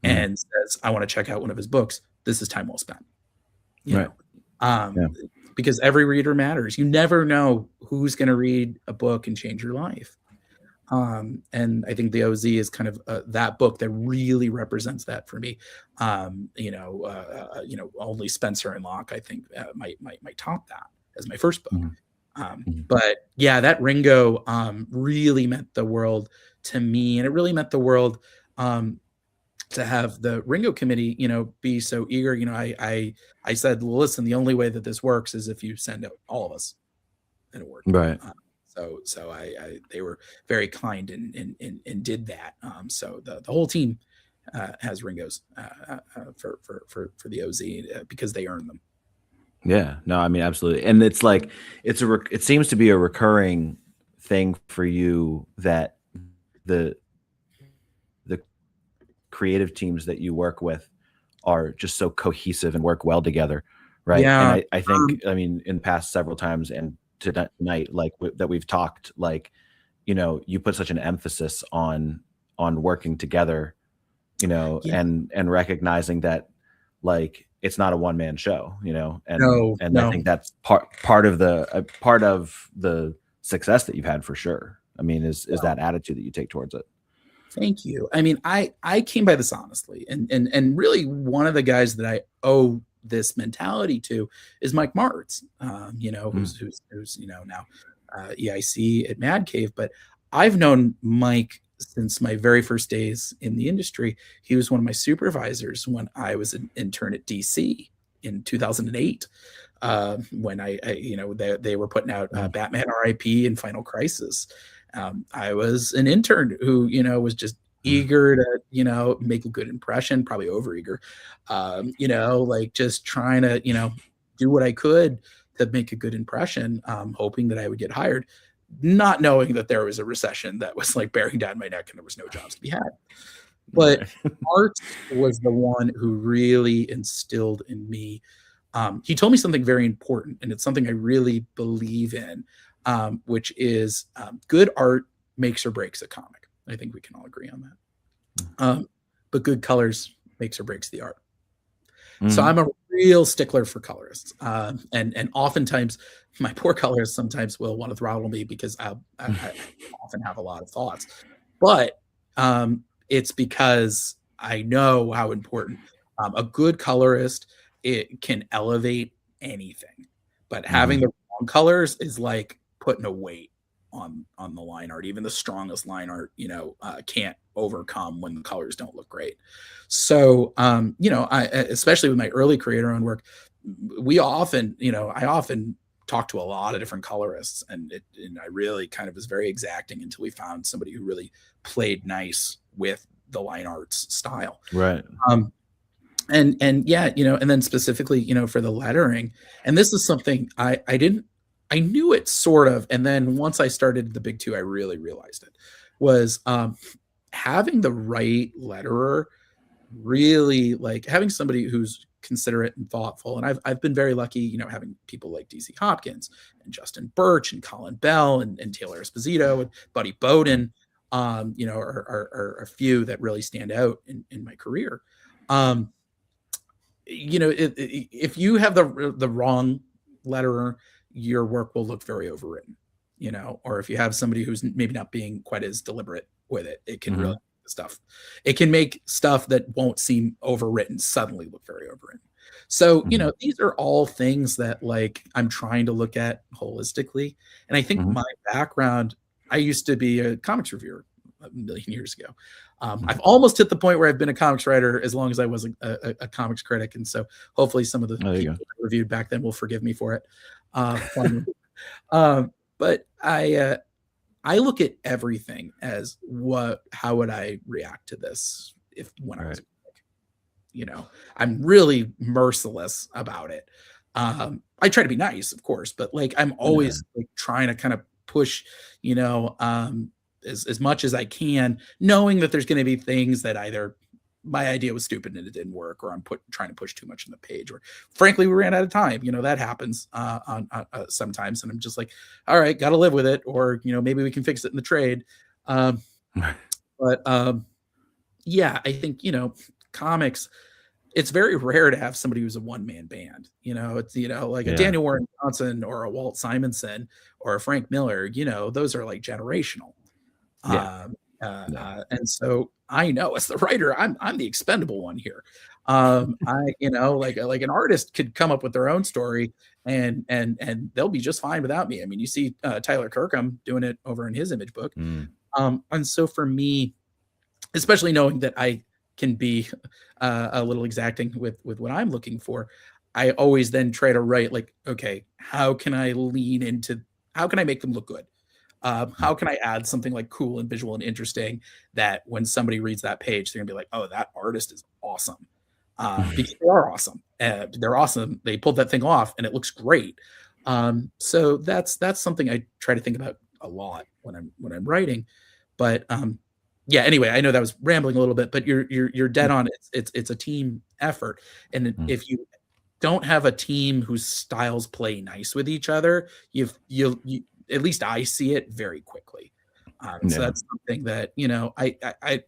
and says, I want to check out one of his books, this is time well spent. You know? Because every reader matters. You never know who's going to read a book and change your life. And I think the OZ is kind of that book that really represents that for me. Only Spencer and Locke, I think, might top that as my first book. But yeah, that Ringo really meant the world to me, and it really meant the world to have the Ringo committee, be so eager. I said, well, listen, the only way that this works is if you send out all of us an award. Right. So they were very kind and did that. So the whole team has Ringos for the OZ because they earn them. Yeah, no, I mean, absolutely. And it's like, it seems to be a recurring thing for you, that the creative teams that you work with are just so cohesive and work well together. Right. Yeah. And I think, I mean, in the past several times and tonight, like that we've talked, like, you put such an emphasis on working together, and recognizing that, like, it's not a one-man show, and I think that's part of the success that you've had, for sure. I mean, is that attitude that you take towards it. Thank you. I mean, I came by this honestly, and really one of the guys that I owe this mentality to is Mike Martz, who's now EIC at Mad Cave. But I've known Mike since my very first days in the industry. He was one of my supervisors when I was an intern at DC in 2008, when they were putting out Batman R.I.P. and Final Crisis. I was an intern who, was just eager to, make a good impression, probably overeager, like just trying to, do what I could to make a good impression, hoping that I would get hired, not knowing that there was a recession that was like bearing down my neck and there was no jobs to be had. But Art was the one who really instilled in me. He told me something very important, and it's something I really believe in, which is good art makes or breaks a comic. I think we can all agree on that. But good colors makes or breaks the art. So I'm a real stickler for colorists. And oftentimes my poor colorists sometimes will want to throttle me because I often have a lot of thoughts. But it's because I know how important a good colorist, it can elevate anything. But having the wrong colors is like putting a weight on the line art. Even the strongest line art, can't overcome when the colors don't look great. So, I, especially with my early creator-owned work, I often talk to a lot of different colorists, and I really kind of was very exacting until we found somebody who really played nice with the line arts style. Right. Um, and yeah, and then specifically, for the lettering, and this is something I knew it sort of, and then once I started the big two, I really realized it was having the right letterer, really like having somebody who's considerate and thoughtful. And I've been very lucky, having people like DC Hopkins and Justin Birch and Colin Bell and Taylor Esposito and Buddy Bowden, are a few that really stand out in my career. If you have the wrong letterer, your work will look very overwritten, or if you have somebody who's maybe not being quite as deliberate with it, it can really it can make stuff that won't seem overwritten suddenly look very overwritten. So, these are all things that like I'm trying to look at holistically. And I think my background, I used to be a comics reviewer a million years ago. I've almost hit the point where I've been a comics writer as long as I was a comics critic. And so hopefully some of the people that I reviewed back then will forgive me for it. But I look at everything as how would I react to this when I was, I'm really merciless about it. I try to be nice, of course, but like I'm always like trying to kind of push, as much as I can, knowing that there's going to be things that either my idea was stupid and it didn't work, or I'm trying to push too much on the page, or frankly, we ran out of time. That happens sometimes. And I'm just like, all right, got to live with it. Or, maybe we can fix it in the trade. Yeah, I think, comics, it's very rare to have somebody who's a one-man band. It's, like a Daniel Warren Johnson or a Walt Simonson or a Frank Miller, those are like generational. And so I know as the writer, I'm the expendable one here. Like an artist could come up with their own story and they'll be just fine without me. I mean, you see Tyler Kirkham doing it over in his Image book. And so for me, especially knowing that I can be a little exacting with what I'm looking for, I always then try to write like, okay, how can I make them look good? How can I add something like cool and visual and interesting that when somebody reads that page, they're gonna be like, oh, that artist is awesome. Because they are awesome. They're awesome. They pulled that thing off and it looks great. So that's something I try to think about a lot when I'm writing. But yeah, anyway, I know that was rambling a little bit, but you're dead on. It's a team effort. And if you don't have a team whose styles play nice with each other, you at least I see it very quickly. So that's something that, I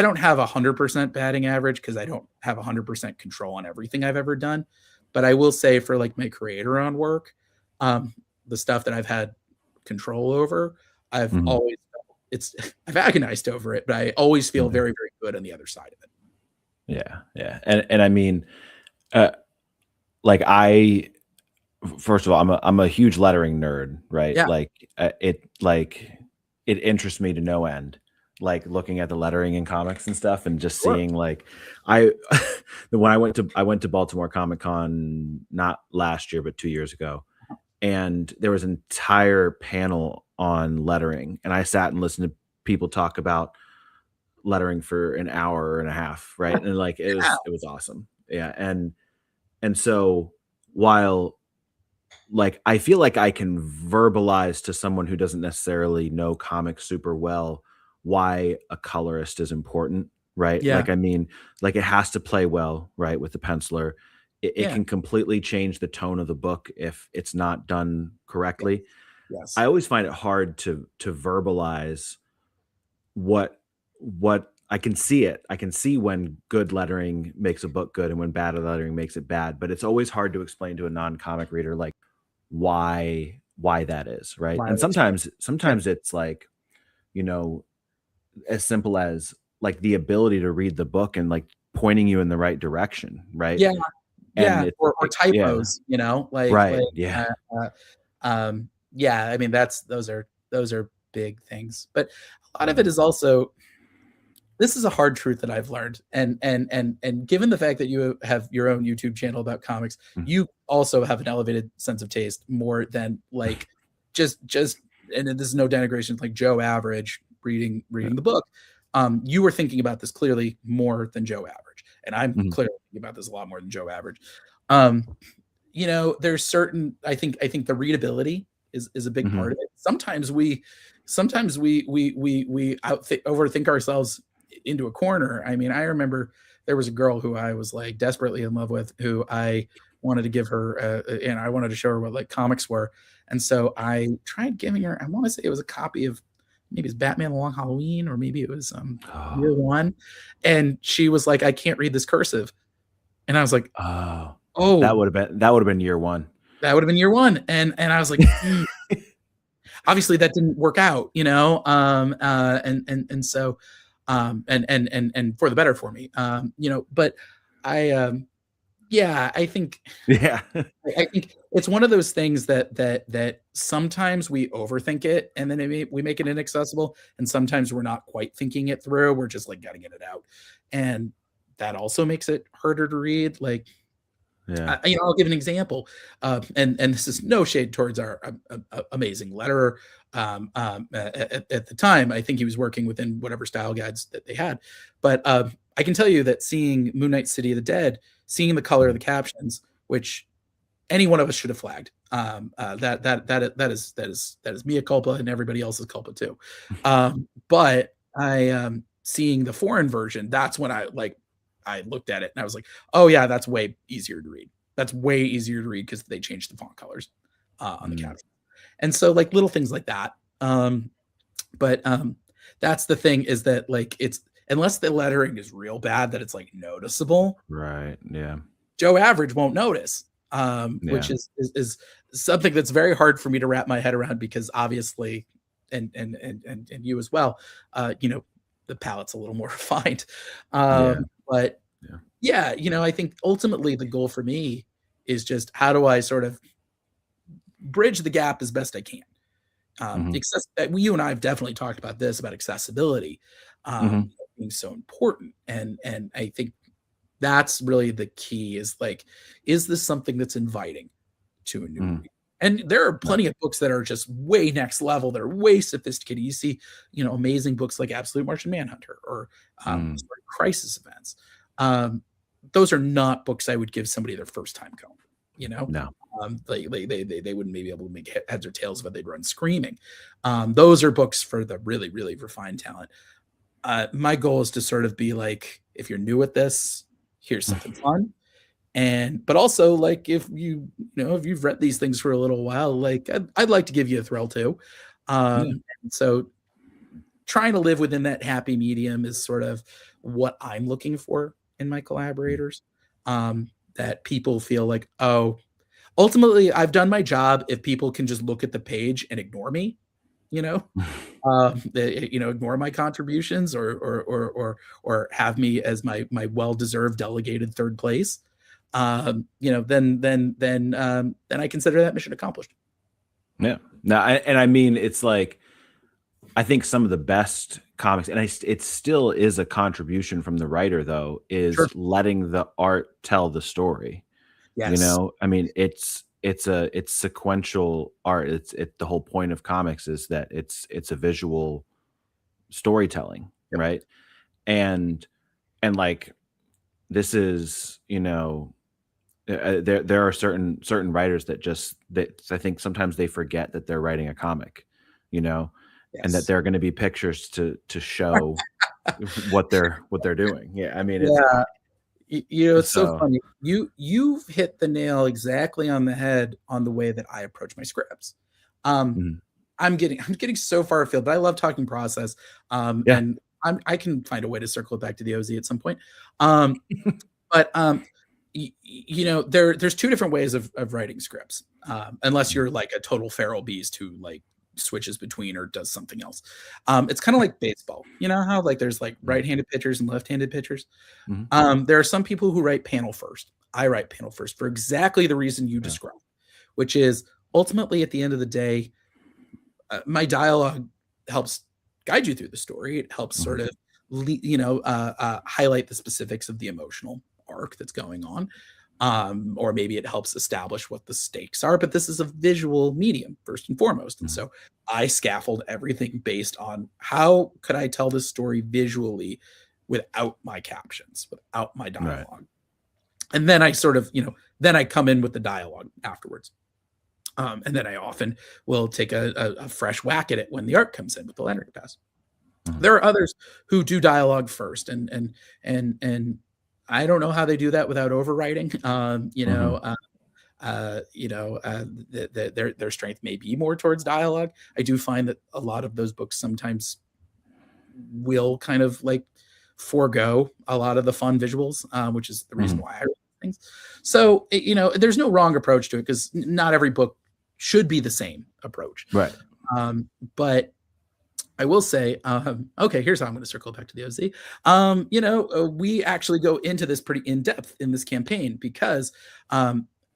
don't have 100% batting average because I don't have 100% control on everything I've ever done. But I will say for like my creator on work, the stuff that I've had control over, I've agonized over it, but I always feel very, very good on the other side of it. Yeah. Yeah. And I mean, first of all, I'm a huge lettering nerd, right? Yeah. It interests me to no end, like looking at the lettering in comics and stuff, and just seeing like when I went to Baltimore Comic Con, not last year, but 2 years ago, and there was an entire panel on lettering, and I sat and listened to people talk about lettering for an hour and a half, right? And like it was awesome. Yeah. And so while like I feel like I can verbalize to someone who doesn't necessarily know comics super well why a colorist is important, right? Yeah. Like I mean, like it has to play well, right, with the penciler. It can completely change the tone of the book if it's not done correctly. Yes. I always find it hard to verbalize what I can see it. I can see when good lettering makes a book good and when bad lettering makes it bad, but it's always hard to explain to a non-comic reader like why that is, right? And sometimes it's like, as simple as like the ability to read the book and like pointing you in the right direction, right? Yeah. And or typos, right. Yeah, I mean those are big things. But a lot of it is also, this is a hard truth that I've learned. And given the fact that you have your own YouTube channel about comics, you also have an elevated sense of taste more than like just and this is no denigration, like Joe Average reading the book. You were thinking about this clearly more than Joe Average, and I'm Mhm. clearly thinking about this a lot more than Joe Average. Um, there's certain. I think the readability is a big Mhm. part of it. Sometimes we overthink ourselves into a corner. I mean, I remember there was a girl who I was like desperately in love with, who I wanted to give her, and I wanted to show her what like comics were, and so I tried giving her. I want to say it was a copy of maybe it's Batman: The Long Halloween, or maybe it was Year Oh. One, and she was like, "I can't read this cursive," and I was like, Oh. "Oh, That would have been year 1. that would have been Year One," and I was like, obviously that didn't work out, and so, and for the better for me, but I, yeah, Yeah. I think it's one of those things that sometimes we overthink it, and then we make it inaccessible, and sometimes we're not quite thinking it through. We're just like gotta get it out, and that also makes it harder to read. Like, Yeah. I'll give an example, and this is no shade towards our amazing letterer. At the time, I think he was working within whatever style guides that they had, but I can tell you that seeing Moon Knight: City of the Dead, seeing the color of Mhm. the captions, which any one of us should have flagged. That is mea culpa and everybody else's culpa too. But I seeing the foreign version, that's when I looked at it and I was like, oh yeah, that's way easier to read. That's way easier to read because they changed the font colors on the Mm. caption. And so like little things like that. But that's the thing, is that like it's unless the lettering is real bad that it's like noticeable, Right. Yeah. Joe Average won't notice, which Yeah. is something that's very hard for me to wrap my head around, because obviously, and you as well, the palette's a little more refined. Yeah. But Yeah. yeah, I think ultimately the goal for me is just how do I sort of bridge the gap as best I can. Mhm. You and I have definitely talked about this, about accessibility Mhm. being so important, and I think that's really the key, is like, is this something that's inviting to a new Mhm. reader? And there are Right. plenty of books that are just way next level. They're way sophisticated. You see, amazing books like Absolute Martian Manhunter, or Mm. sort of Crisis Events. Um, those are not books I would give somebody their first time going. You know, No. they wouldn't maybe able to make heads or tails of it. They'd run screaming. Those are books for the really really refined talent. My goal is to sort of be like, if you're new at this, here's something fun. But also, like, if you've read these things for a little while, like, I'd like to give you a thrill too. Yeah. And so trying to live within that happy medium is sort of what I'm looking for in my Mm. collaborators. That people feel like, oh, ultimately I've done my job if people can just look at the page and ignore me, you know? Ignore my contributions, or have me as my well-deserved delegated third place. Then I consider that mission accomplished. Yeah. No, and I mean, it's like I think some of the best comics, and it still is a contribution from the writer, though, Sure. is letting the art tell the story. Yes. I mean, it's sequential art. The whole point of comics is that it's a visual storytelling, Yep. right? And like this is, there are certain writers that I think sometimes they forget that they're writing a comic, you know, and that Yes. there are going to be pictures to show what they're doing. Yeah, I mean Yeah. It's so so funny. You've hit the nail exactly on the head on the way that I approach my scripts. Um, mhm. I'm getting so far afield, but I love talking process. Yeah. And I can find a way to circle it back to the OZ at some point. Um, but there's two different ways of writing scripts, unless Mhm. you're like a total feral beast who like switches between or does something else. It's kind of like baseball. You know how like there's like Mhm. right-handed pitchers and left-handed pitchers. Mhm. There are some people who write panel first. I write panel first for exactly the reason you Yeah. described, which is ultimately at the end of the day, my dialogue helps guide you through the story. It helps sort Mhm. of highlight the specifics of the emotional arc that's going on. or maybe it helps establish what the stakes are. But this is a visual medium first and foremost, and Mhm. so I scaffold everything based on how could I tell this story visually without my captions, without my Right. dialogue, and then I sort of, then I come in with the dialogue afterwards. And then I often will take a fresh whack at it when the art comes in with the lettering pass. Mhm. There are others who do dialogue first, and I don't know how they do that without overwriting. Mhm. Their strength may be more towards dialogue. I do find that a lot of those books sometimes will kind of like forego a lot of the fun visuals, which is the reason Mhm. why I write things. So there's no wrong approach to it because not every book should be the same approach. Right. But I will say, okay, here's how I'm going to circle back to the OZ. We actually go into this pretty in depth in this campaign because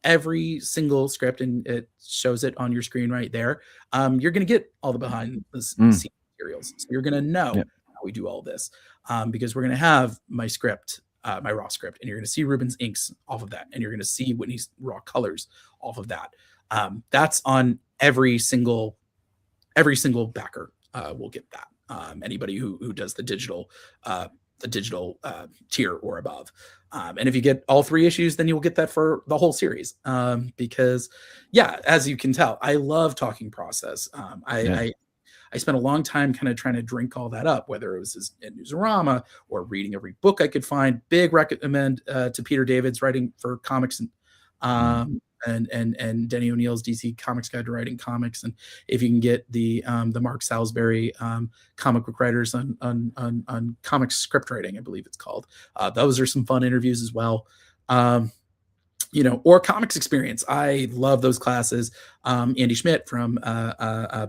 every single script, and it shows it on your screen right there, you're going to get all the behind the Mm. scene materials. So you're going to know Yeah. how we do all this because we're going to have my script, my raw script, and you're going to see Ruben's inks off of that, and you're going to see Whitney's raw colors off of that. That's on every single backer will get that. Anybody who does the digital tier or above. And if you get all 3 issues, then you'll get that for the whole series. Because, yeah, as you can tell, I love talking process. Yeah. I spent a long time kind of trying to drink all that up, whether it was in Newsarama or reading every book I could find. Big recommend to Peter David's writing for comics Mhm. um, and Denny O'Neill's DC Comics Guide to Writing Comics. And if you can get the Mark Salisbury comic book writers on comic script writing, I believe it's called. Those are some fun interviews as well. Or comics experience. I love those classes. Andy Schmidt from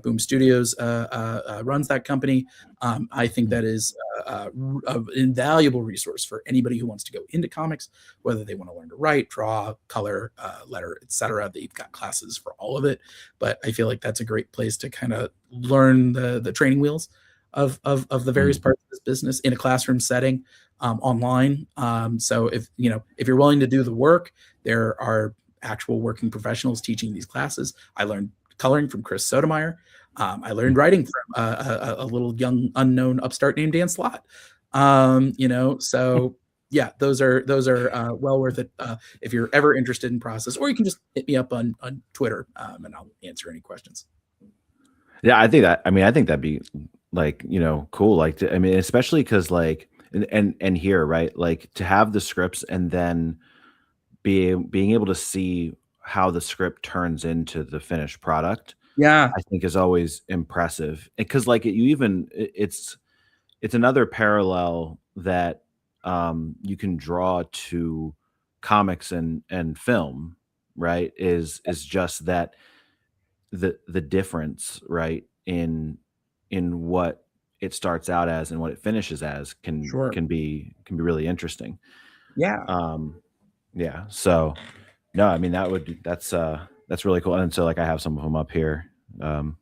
Boom Studios runs that company. I think that is an invaluable resource for anybody who wants to go into comics, whether they want to learn to write, draw, color, letter, etc. They've got classes for all of it. But I feel like that's a great place to kind of learn the training wheels of the various Mhm. parts of this business in a classroom setting, online. So if you're willing to do the work, there are actual working professionals teaching these classes. I learned coloring from Chris Sotomayor. I learned writing from a little young unknown upstart named Dan Slott. So yeah, those are well worth it if you're ever interested in process, or you can just hit me up on Twitter and I'll answer any questions. Yeah, I think that'd be like, cool. Like, I mean, especially because like, and here, right? Like to have the scripts and then being able to see how the script turns into the finished product, Yeah, I think is always impressive. Because like it's another parallel that you can draw to comics and film, right? Is just that the difference, right, in what it starts out as and what it finishes as can sure. can be really interesting. Yeah. Um, yeah. So no, I mean that's really cool. And so like I have some of them up here. Um,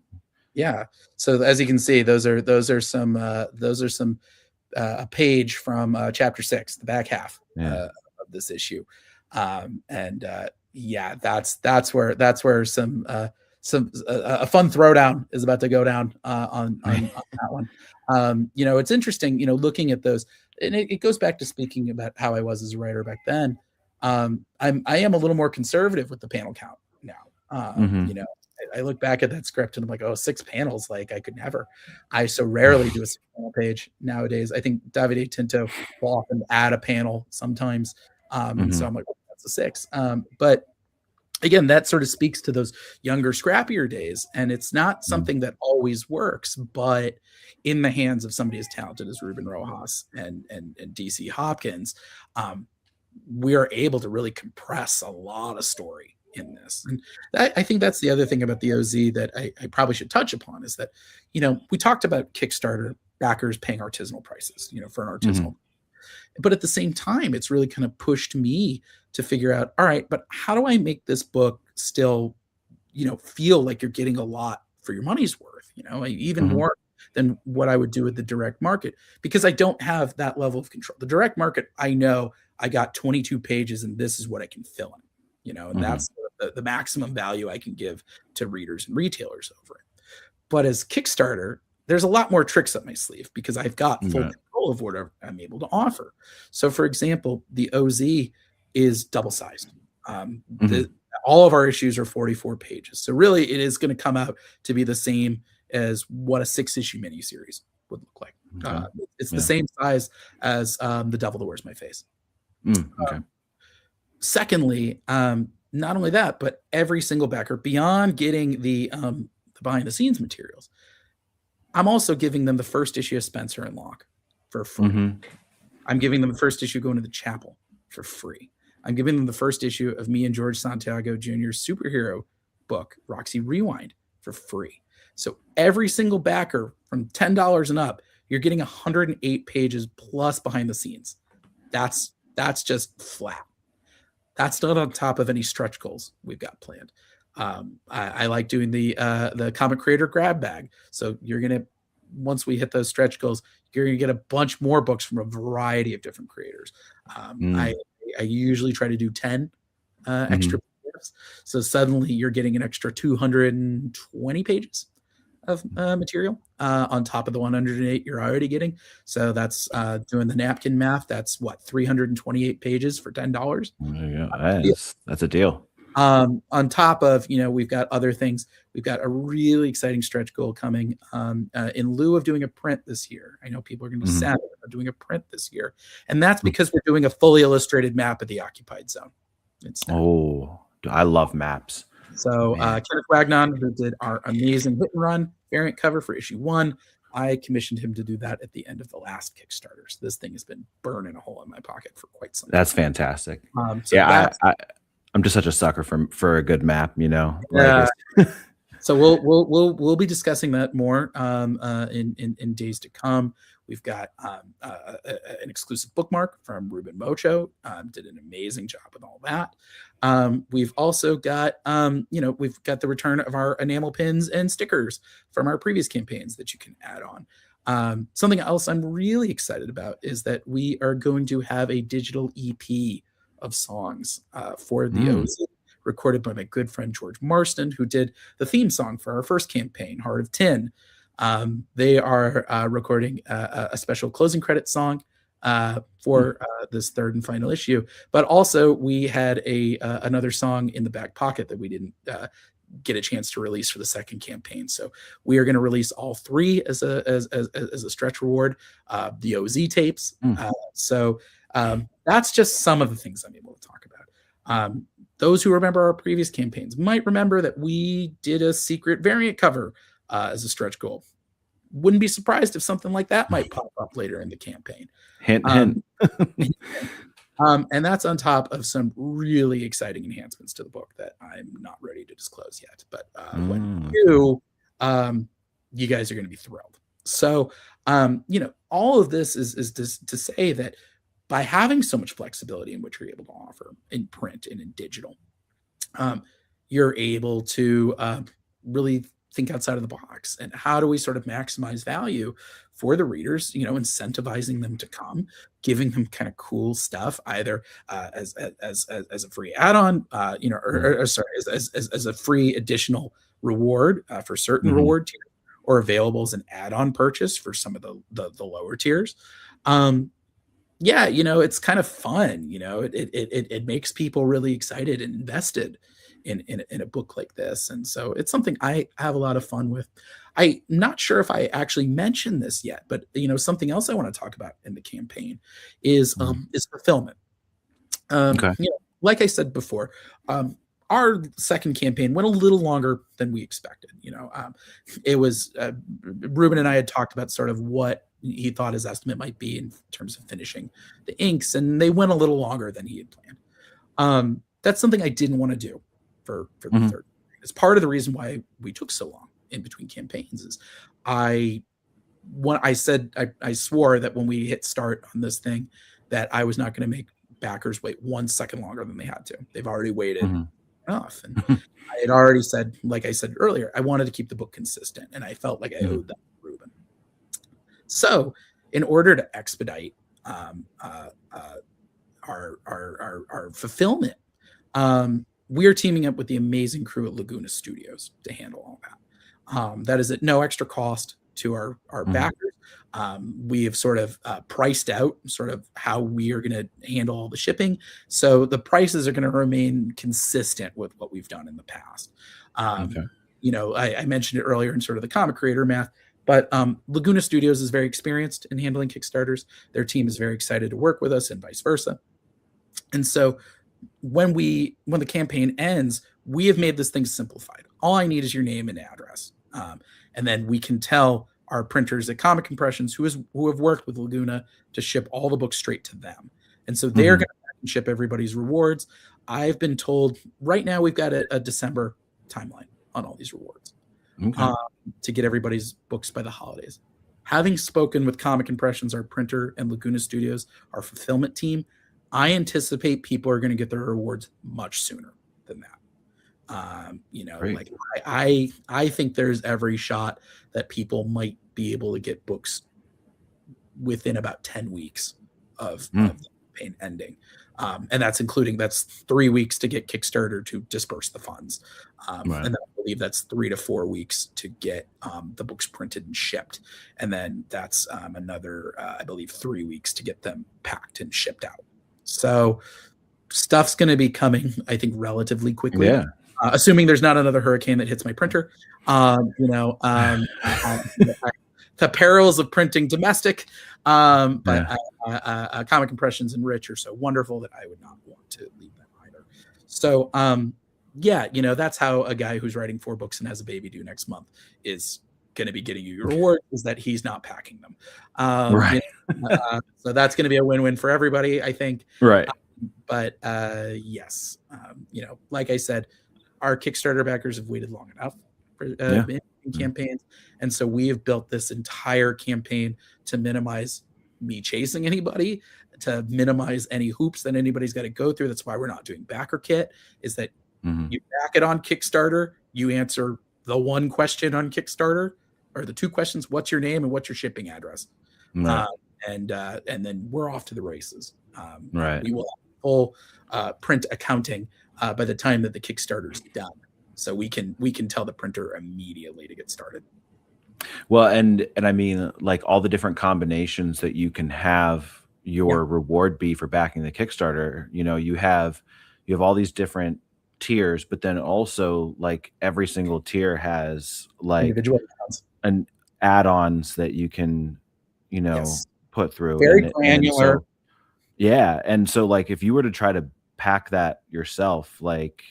Yeah. So as you can see, those are some a page from chapter 6, the back half yeah. of this issue. And yeah, that's where a fun throwdown is about to go down on that one. It's interesting, looking at those, and it goes back to speaking about how I was as a writer back then. I am a little more conservative with the panel count now. Mhm. I look back at that script and I'm like, oh, 6 panels. Like I could never. I so rarely do a 6 panel page nowadays. I think Davide Tinto will often add a panel sometimes. And so Mhm. I'm like, oh, that's a 6. But again, that sort of speaks to those younger, scrappier days. And it's not Mhm. something that always works, but in the hands of somebody as talented as Ruben Rojas and DC Hopkins, um, we are able to really compress a lot of story in this. And I think that's the other thing about the OZ that I probably should touch upon is that, we talked about Kickstarter backers paying artisanal prices, for an artisanal, Mhm. but at the same time, it's really kind of pushed me to figure out, all right, but how do I make this book still, feel like you're getting a lot for your money's worth, even Mhm. more than what I would do with the direct market because I don't have that level of control. The direct market, I know I got 22 pages and this is what I can fill in, and Mhm. that's the maximum value I can give to readers and retailers over it. But as Kickstarter, there's a lot more tricks up my sleeve because I've got full Right. control of what I'm able to offer. So, for example, the OZ is double sized. Mhm. All of our issues are 44 pages. So, really, it is going to come out to be the same as what a 6-issue miniseries would look like. Okay. It's the Yeah. same size as The Devil That Wears My Face. Okay. Secondly, not only that, but every single backer, beyond getting the behind the scenes materials, I'm also giving them the first issue of Spencer and Locke for free. Mhm. I'm giving them the first issue going to the chapel for free. I'm giving them the first issue of me and George Santiago Jr.'s superhero book, Roxy Rewind, for free. So every single backer from $10 and up, you're getting 108 pages plus behind the scenes. That's just flat. That's not on top of any stretch goals we've got planned. I like doing the comic creator grab bag. So you're gonna once we hit those stretch goals, you're gonna get a bunch more books from a variety of different creators. Mm. I usually try to do 10 extra Mhm. PDFs. So suddenly you're getting an extra 220 pages of material on top of the 108 you're already getting. So that's doing the napkin math. That's what 328 pages for $10. There you go. That's a deal. On top of, we've got other things. We've got a really exciting stretch goal coming in lieu of doing a print this year. I know people are going to be Mhm. sad about doing a print this year, and that's Mm. because we're doing a fully illustrated map of the occupied zone instead. Oh, I love maps. So Man. Kenneth Wagnon, who did our amazing hit and run variant cover for issue 1, I commissioned him to do that at the end of the last Kickstarter. So this thing has been burning a hole in my pocket for quite some That's time. fantastic. So Yeah, that's I'm just such a sucker for a good map, like yeah. it's So we'll be discussing that more in days to come. We've got an exclusive bookmark from Ruben Mocho. Did an amazing job with all that. We've also got we've got the return of our enamel pins and stickers from our previous campaigns that you can add on. Something else I'm really excited about is that we are going to have a digital EP of songs for the Mm. OZ, recorded by my good friend George Marston, who did the theme song for our first campaign, Heart of Tin. They are recording a special closing credit song for this third and final issue. But also, we had another song in the back pocket that we didn't get a chance to release for the second campaign. So we are going to release all 3 as a stretch reward. The OZ tapes. Mm. So that's just some of the things I'm able to talk about. Those who remember our previous campaigns might remember that we did a secret variant cover as a stretch goal. Wouldn't be surprised if something like that might pop up later in the campaign. Hint, Um, hint. and that's on top of some really exciting enhancements to the book that I'm not ready to disclose yet. But when we do, you guys are going to be thrilled. So, all of this is to say that by having so much flexibility in what you're able to offer in print and in digital, you're able to really think outside of the box. And how do we sort of maximize value for the readers? Incentivizing them to come, giving them kind of cool stuff, either as a free add-on, or sorry, as a free additional reward for certain Mhm. reward tiers, or available as an add-on purchase for some of the lower tiers. Yeah, it's kind of fun. It makes people really excited and invested in a book like this, and so it's something I have a lot of fun with. I'm not sure if I actually mentioned this yet, but something else I want to talk about in the campaign Mhm. is fulfillment. Okay. Like I said before, our second campaign went a little longer than we expected. It was Ruben and I had talked about sort of what he thought his estimate might be in terms of finishing the inks, and they went a little longer than he had planned. That's something I didn't want to do for the Mhm. third. It's part of the reason why we took so long in between campaigns. Is I I swore that when we hit start on this thing, that I was not going to make backers wait 1 second longer than they had to. They've already waited Mhm. enough, and I had already said, like I said earlier, I wanted to keep the book consistent, and I felt like I owed Mhm. that to Ruben. So, in order to expedite um, uh, uh, our fulfillment, we are teaming up with the amazing crew at Laguna Studios to handle all that. That is at no extra cost to our backers. We have sort of priced out sort of how we are going to handle all the shipping. So the prices are going to remain consistent with what we've done in the past. Okay. You know, I mentioned it earlier in sort of the comic creator math, but Laguna Studios is very experienced in handling Kickstarters. Their team is very excited to work with us and vice versa. And so when the campaign ends, we have made this thing simplified. All I need is your name and address. And then we can tell our printers at Comic Impressions who have worked with Laguna to ship all the books straight to them. And so they're going to ship everybody's rewards. I've been told right now we've got a December timeline on all these rewards to get everybody's books by the holidays. Having spoken with Comic Impressions, our printer, and Laguna Studios, our fulfillment team, I anticipate people are going to get their rewards much sooner than that. You know, Great. like I think there's every shot that people might be able to get books within about 10 weeks of the campaign ending. And that's 3 weeks to get Kickstarter to disperse the funds. And then I believe that's 3 to 4 weeks to get the books printed and shipped. And then that's another, I believe, 3 weeks to get them packed and shipped out. So stuff's going to be coming, I think, relatively quickly. Yeah. Assuming there's not another hurricane that hits my printer. The perils of printing domestic. But Comic Impressions and Rich are so wonderful that I would not want to leave them either. So, you know, that's how a guy who's writing 4 books and has a baby due next month is going to be getting you your reward, is that he's not packing them. Right. So that's going to be a win-win for everybody, I think. Right. But yes, you know, like I said, our Kickstarter backers have waited long enough for in campaigns. And so we have built this entire campaign to minimize me chasing anybody, to minimize any hoops that anybody's got to go through. That's why we're not doing backer kit, is that you back it on Kickstarter, you answer the one question on Kickstarter, or the 2 questions: what's your name and what's your shipping address? Right. And then we're off to the races. Right. We will have full print accounting by the time that the Kickstarter's done, so we can tell the printer immediately to get started. Well, and I mean, like, all the different combinations that you can have your reward be for backing the Kickstarter. You know, you have all these different tiers, but then also, like, every single tier has like individual add-ons and add-ons that you can, you know, put through. Very granular. And so like, if you were to try to pack that yourself, like,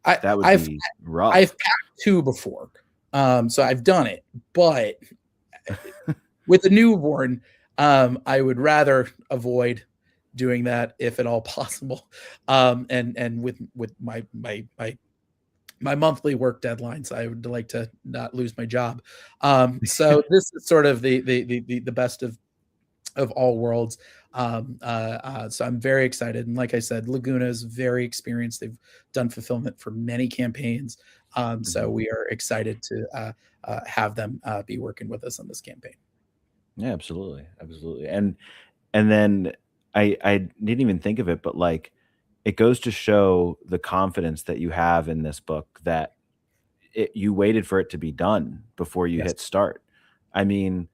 that would be rough. I've packed 2 before. So I've done it, but with the newborn, I would rather avoid doing that if at all possible. And with my monthly work deadlines, I would like to not lose my job. So this is sort of the best of all worlds. So I'm very excited. And like I said, Laguna is very experienced. They've done fulfillment for many campaigns. So we are excited to have them be working with us on this campaign. Yeah, absolutely. Absolutely. And then I didn't even think of it, but like, it goes to show the confidence that you have in this book, that you waited for it to be done before you hit start. I mean,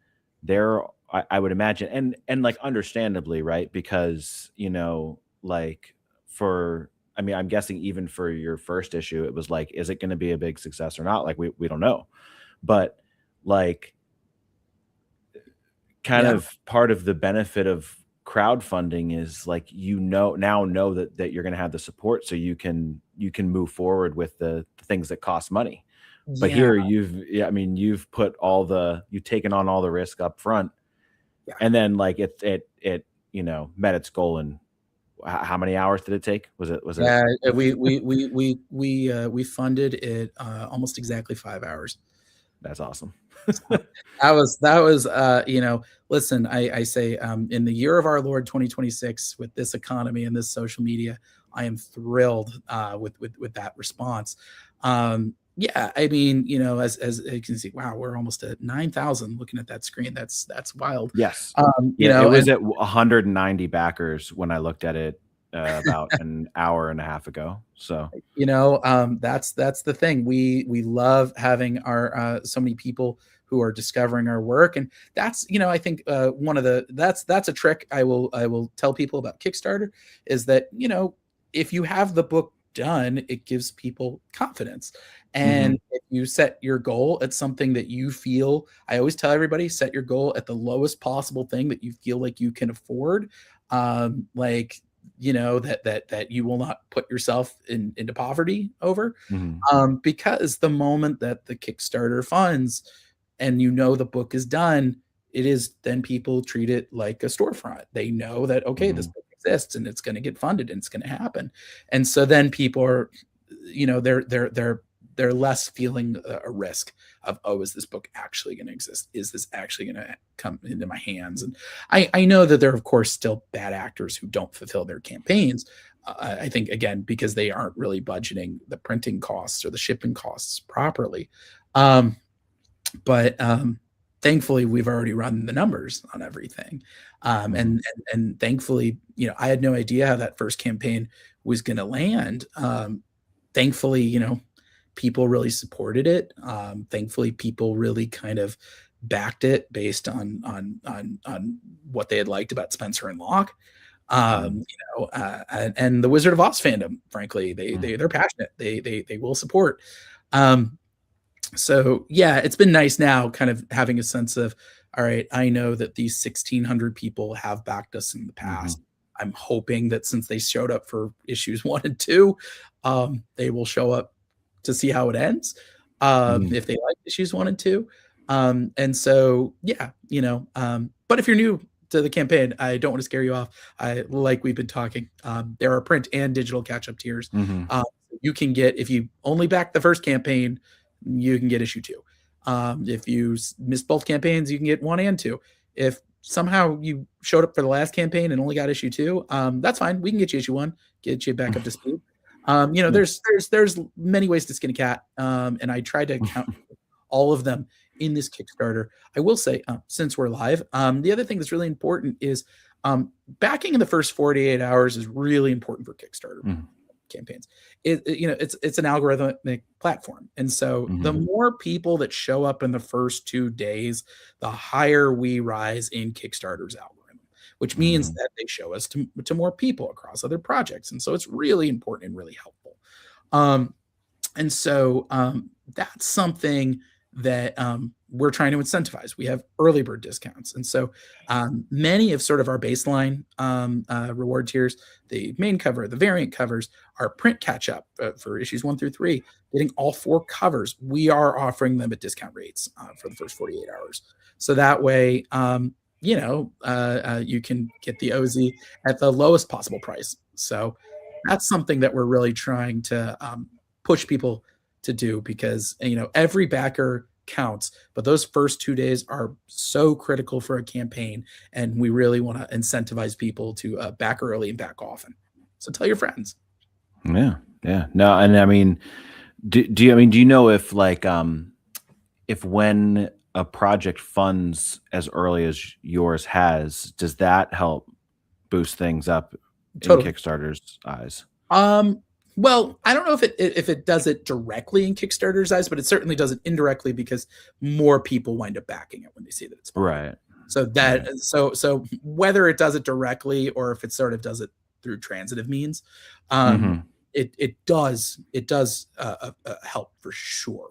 I would imagine, and like, understandably, right? Because, you know, like, I'm guessing even for your first issue, it was like, is it going to be a big success or not? Like, we don't know. But like, kind of part of the benefit of crowdfunding is, like, now know that you're going to have the support, so you can move forward with the things that cost money. But here you've taken on all the risk up front. And then, like, it you know, met its goal in how many hours did it take? Was it? We funded it almost exactly 5 hours. That's awesome. that was you know, listen, I say, in the year of our Lord 2026, with this economy and this social media, I am thrilled with that response. Yeah, I mean, you know, as you can see, wow, we're almost at 9,000 looking at that screen. That's wild. Yes. You know, it was at 190 backers when I looked at it about an hour and a half ago. So that's the thing. We love having our so many people who are discovering our work, and that's I think one of the that's a trick I will tell people about Kickstarter is that if you have the book done, it gives people confidence. And if you set your goal at something that you feel, I always tell everybody, set your goal at the lowest possible thing that you feel like you can afford. Like that you will not put yourself into poverty over, hmm because the moment that the Kickstarter funds and the book is done, it is then people treat it like a storefront. They know that, okay, this hmm book exists and it's going to get funded and it's going to happen. And so then people are, they're less feeling a risk of, oh, is this book actually going to exist? Is this actually going to come into my hands? And I know that there are, of course, still bad actors who don't fulfill their campaigns. I think, again, because they aren't really budgeting the printing costs or the shipping costs properly. But thankfully, we've already run the numbers on everything. And thankfully, I had no idea how that first campaign was going to land. Thankfully, people really supported it. Thankfully, people really kind of backed it based on what they had liked about Spencer and Locke. And the Wizard of Oz fandom, frankly, they're passionate. They will support. So yeah, it's been nice now kind of having a sense of, all right, I know that these 1,600 people have backed us in the past. I'm hoping that since they showed up for issues 1 and 2, they will show up to see how it ends, if they like issues 1 and 2. And so, yeah, but if you're new to the campaign, I don't want to scare you off. Like we've been talking, there are print and digital catch-up tiers. You can get, if you only back the first campaign, you can get issue 2. If you missed both campaigns, you can get 1 and 2. If somehow you showed up for the last campaign and only got issue 2, that's fine. We can get you issue 1, get you back up to speed. There's many ways to skin a cat, and I tried to count all of them in this Kickstarter. I will say, since we're live, the other thing that's really important is backing in the first 48 hours is really important for Kickstarter campaigns. It's an algorithmic platform, and so the more people that show up in the first 2 days, the higher we rise in Kickstarter's algorithm, which means that they show us to more people across other projects, and so it's really important and really helpful. And so that's something that we're trying to incentivize. We have early bird discounts. And so many of sort of our baseline reward tiers, the main cover, the variant covers, our print catch up for issues 1 through 3, getting all 4 covers, we are offering them at discount rates for the first 48 hours. So that way, you can get the OZ at the lowest possible price. So that's something that we're really trying to push people to do, because every backer counts, but those first 2 days are so critical for a campaign, and we really want to incentivize people to back early and back often. So tell your friends. Yeah no, and I mean, do you know if if when a project funds as early as yours has, does that help boost things up in Totally. Kickstarter's eyes? Well, I don't know if it does it directly in Kickstarter's eyes, but it certainly does it indirectly, because more people wind up backing it when they see that it's funded. Right. So so whether it does it directly or if it sort of does it through transitive means, it does help for sure.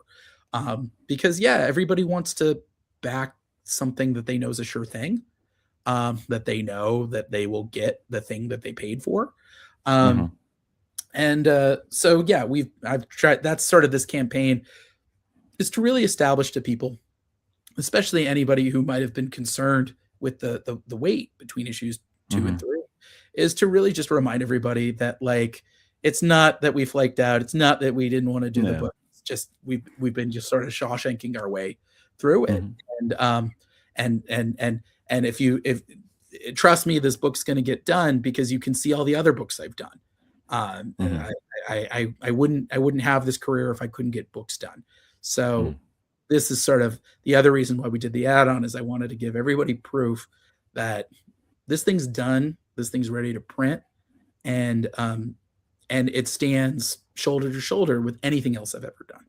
Because everybody wants to back something that they know is a sure thing, that they know that they will get the thing that they paid for. And so I've tried, that's sort of this campaign, is to really establish to people, especially anybody who might have been concerned with the wait between issues 2 and 3, is to really just remind everybody that it's not that we flaked out, it's not that we didn't want to do the book, it's just we've been just sort of Shawshanking our way through it. And if trust me, this book's going to get done, because you can see all the other books I've done. I wouldn't have this career if I couldn't get books done. So this is sort of the other reason why we did the add-on, is I wanted to give everybody proof that this thing's done, this thing's ready to print, and it stands shoulder to shoulder with anything else I've ever done.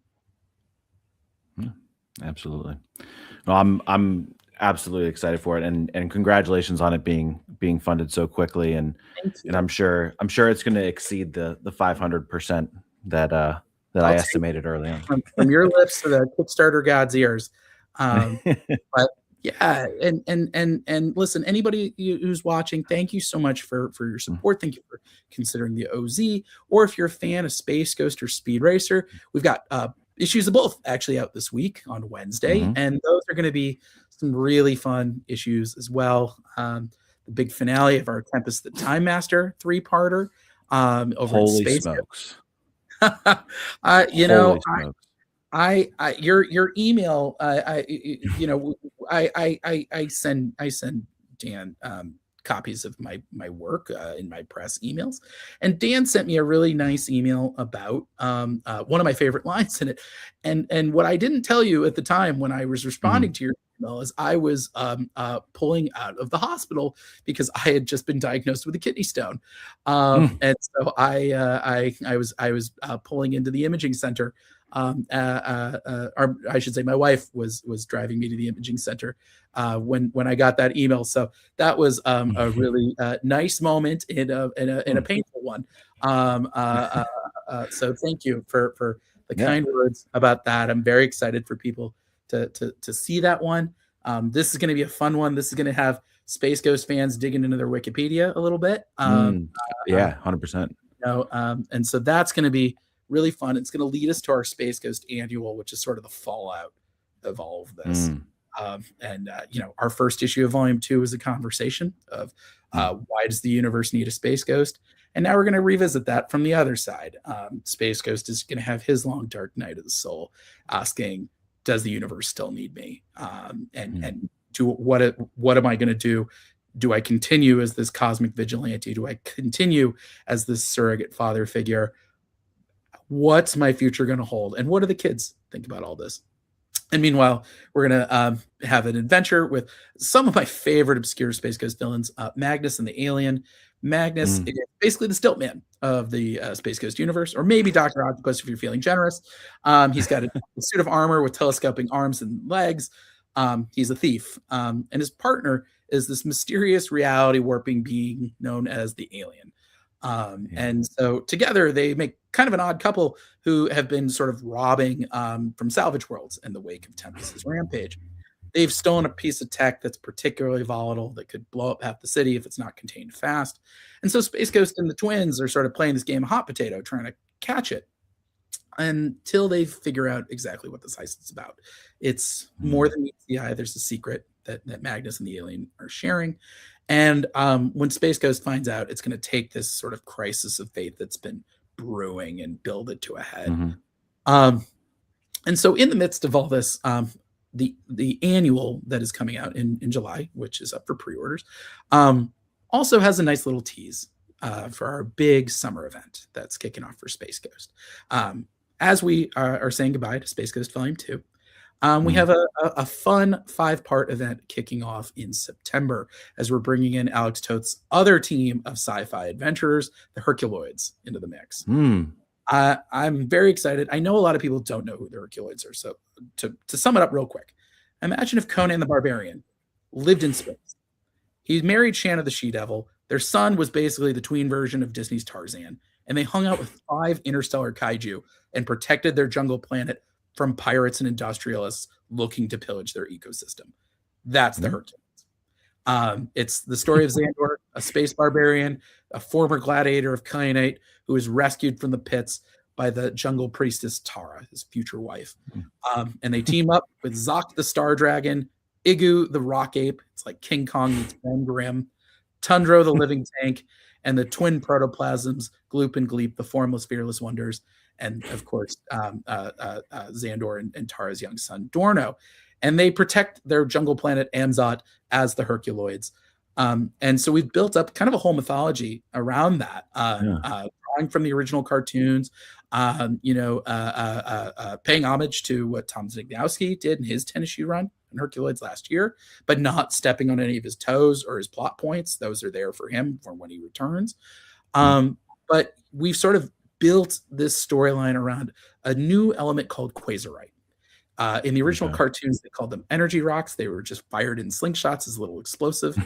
Yeah, absolutely. No, I'm absolutely excited for it, and congratulations on it being funded so quickly, Thank and you. I'm sure it's going to exceed the 500% that I I'll take estimated early on. from your lips to the Kickstarter god's ears. Um, but yeah, and listen, anybody who's watching, thank you so much for your support. Thank you for considering the OZ, or if you're a fan of Space Ghost or Speed Racer, we've got issues of both actually out this week on Wednesday, Mhm. and those are going to be some really fun issues as well. The big finale of our Tempest the Time Master 3-parter over in Holy Space. smokes! You know, Holy smokes! your email, you know, I send Dan copies of my work in my press emails, and Dan sent me a really nice email about one of my favorite lines in it, and what I didn't tell you at the time when I was responding Mhm. to your email is I was pulling out of the hospital because I had just been diagnosed with a kidney stone, Mm. and so I was pulling into the imaging center, or I should say, my wife was driving me to the imaging center when I got that email. So that was a really nice moment in a Mm. painful one. So thank you for the Yeah. kind words about that. I'm very excited for people to see that one. This is going to be a fun one. This is going to have Space Ghost fans digging into their Wikipedia a little bit. Mm. Yeah, 100%. And so that's going to be really fun. It's going to lead us to our Space Ghost annual, which is sort of the fallout of all of this. Mm. Our first issue of Volume 2 is a conversation of Mm. why does the universe need a Space Ghost? And now we're going to revisit that from the other side. Space Ghost is going to have his long dark night of the soul, asking, "Does the universe still need me?" And what am I going to do? Do I continue as this cosmic vigilante? Do I continue as this surrogate father figure? What's my future going to hold? And what do the kids think about all this? And meanwhile, we're going to have an adventure with some of my favorite obscure Space Ghost villains, Magnus and the Alien. Magnus Mm. is basically the stilt man of the Space Ghost universe, or maybe Dr. Octopus if you're feeling generous. He's got a suit of armor with telescoping arms and legs. He's a thief. And his partner is this mysterious reality warping being known as the Alien. Yeah. And so together they make kind of an odd couple who have been sort of robbing from salvage worlds in the wake of Tempest's rampage. They've stolen a piece of tech that's particularly volatile that could blow up half the city if it's not contained fast. And so Space Ghost and the twins are sort of playing this game of hot potato, trying to catch it until they figure out exactly what this heist is about. It's more Mm. than meets the eye. There's a secret that Magnus and the Alien are sharing. And when Space Ghost finds out, it's going to take this sort of crisis of faith that's been brewing and build it to a head. Mhm. Um, and so, in the midst of all this, the annual that is coming out in July, which is up for pre-orders, also has a nice little tease for our big summer event that's kicking off for Space Ghost. As we are saying goodbye to Space Ghost Volume 2, we Mm. have a fun 5-part event kicking off in September as we're bringing in Alex Toth's other team of sci-fi adventurers, the Herculoids, into the mix. Mm. I'm very excited. I know a lot of people don't know who the Herculoids are. So to sum it up real quick, imagine if Conan the Barbarian lived in space. He married Shanna the She-Devil. Their son was basically the tween version of Disney's Tarzan, and they hung out with 5 interstellar kaiju and protected their jungle planet from pirates and industrialists looking to pillage their ecosystem. That's the Mm. Hercules. It's the story of Xandor, a space barbarian, a former gladiator of Kyanite who is rescued from the pits by the jungle priestess Tara, his future wife. And they team up with Zok the Star Dragon, Igu the Rock Ape, it's like King Kong meets Ben Grimm, Tundro the Living Tank, and the twin protoplasms, Gloop and Gleep, the formless, fearless wonders, and of course, Xandor and Tara's young son, Dorno. And they protect their jungle planet Amzot as the Herculoids. And so we've built up kind of a whole mythology around that, Yeah. drawing from the original cartoons, paying homage to what Tom Znignowski did in his 10-issue run in Herculoids last year, but not stepping on any of his toes or his plot points. Those are there for him for when he returns. Mm. But we've sort of built this storyline around a new element called Quasarite. In the original Okay. cartoons, they called them energy rocks. They were just fired in slingshots as little explosive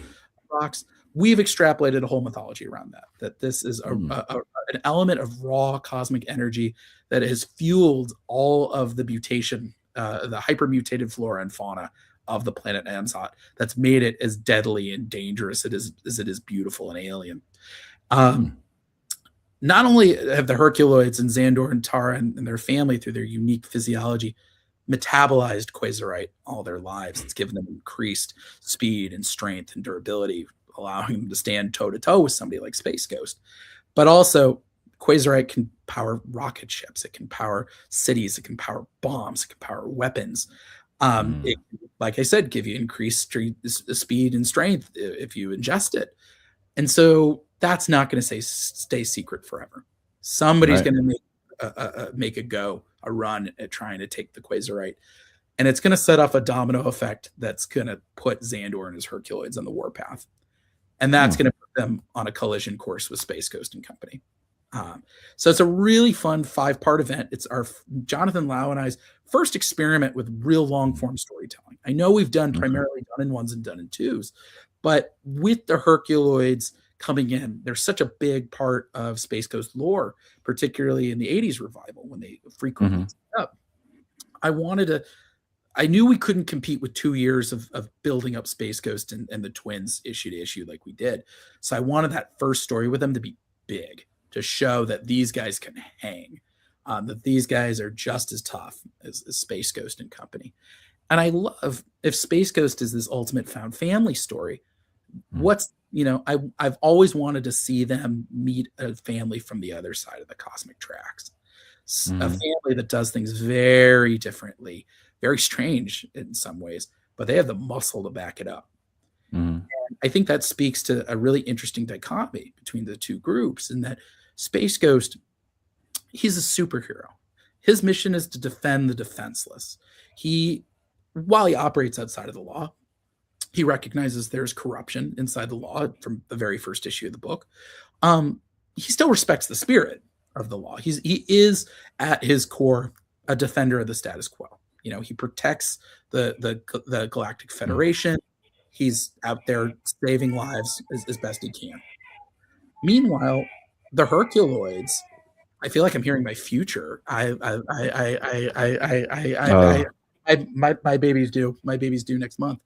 rocks. We've extrapolated a whole mythology around that. That this is Mm. an element of raw cosmic energy that has fueled all of the mutation, the hypermutated flora and fauna of the planet Ansat. That's made it as deadly and dangerous as it is beautiful and alien. Mm. Um, Not only have the Herculoids and Xandor and Tara and their family, through their unique physiology, metabolized Quasarite all their lives. It's given them increased speed and strength and durability, allowing them to stand toe to toe with somebody like Space Ghost. But also, Quasarite can power rocket ships. It can power cities. It can power bombs. It can power weapons. Mm. It, like I said, give you increased speed and strength if you ingest it. And so that's not going to stay secret forever. Somebody's Right. going to make a run at trying to take the Quasarite. And it's going to set off a domino effect that's going to put Xandor and his Herculoids on the warpath. And that's going to put them on a collision course with Space Ghost and company. So it's a really fun 5-part event. It's our Jonathan Lau and I's first experiment with real long form storytelling. I know we've done primarily done in ones and done in twos, but with the Herculoids coming in, they're such a big part of Space Ghost lore, particularly in the 80s revival when they frequently up. I knew we couldn't compete with 2 years of building up Space Ghost and the twins issue to issue like we did. So I wanted that first story with them to be big, to show that these guys can hang, that these guys are just as tough as Space Ghost and company. And I love, if Space Ghost is this ultimate found family story, I've always wanted to see them meet a family from the other side of the cosmic tracks, a family that does things very differently, very strange in some ways, but they have the muscle to back it up. And I think that speaks to a really interesting dichotomy between the two groups, in that Space Ghost, he's a superhero. His mission is to defend the defenseless. While he operates outside of the law, he recognizes there's corruption inside the law from the very first issue of the book. He still respects the spirit of the law. He is at his core a defender of the status quo. He protects the Galactic Federation. He's out there saving lives as best he can. Meanwhile, the Herculoids, I feel like I'm hearing my future. My baby's due. My baby's due next month.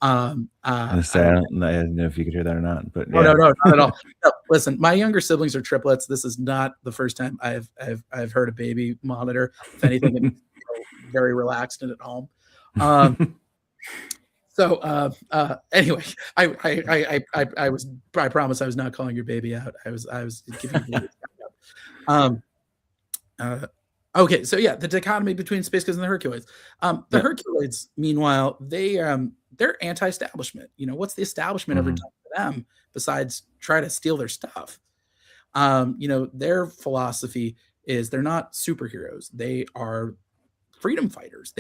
I don't know if you could hear that or not, but yeah. No, not at all. No, listen, my younger siblings are triplets. This is not the first time I've heard a baby monitor. If anything, it's very relaxed and at home. So anyway, I promise I was not calling your baby out. I was giving you okay, so yeah, the dichotomy between Space Ghost and the Herculoids. The Herculoids, meanwhile, they're anti-establishment. What's the establishment ever done for them besides try to steal their stuff? Their philosophy is they're not superheroes. They are freedom fighters.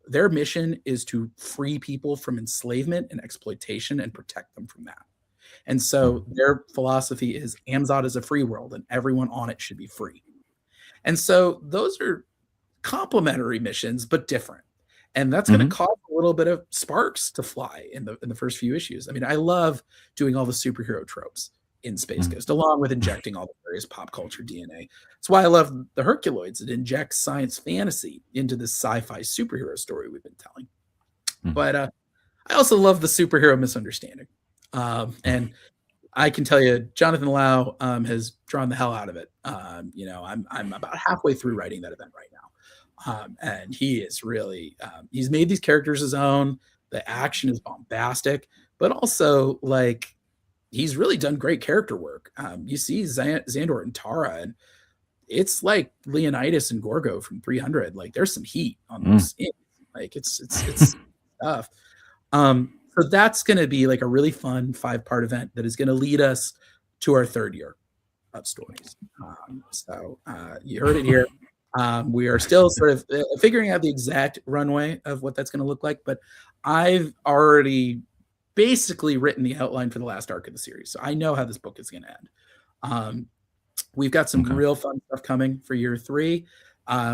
Their mission is to free people from enslavement and exploitation and protect them from that. And so their philosophy is Amzad is a free world and everyone on it should be free. And so those are complementary missions, but different. And that's going to cause a little bit of sparks to fly in the first few issues. I mean, I love doing all the superhero tropes in Space Ghost, along with injecting all the various pop culture DNA. That's why I love the Herculoids. It injects science fantasy into this sci-fi superhero story we've been telling. But I also love the superhero misunderstanding. And I can tell you, Jonathan Lau has drawn the hell out of it. I'm about halfway through writing that event right now. And he is really, he's made these characters his own. The action is bombastic, but also he's really done great character work. You see Xandor and Tara, and it's like Leonidas and Gorgo from 300. There's some heat on those. It's stuff. So that's going to be a really fun 5-part event that is going to lead us to our 3rd year of stories. So you heard it here. We are still sort of figuring out the exact runway of what that's going to look like, but I've already basically written the outline for the last arc of the series, so I know how this book is going to end. We've got some real fun stuff coming for year 3.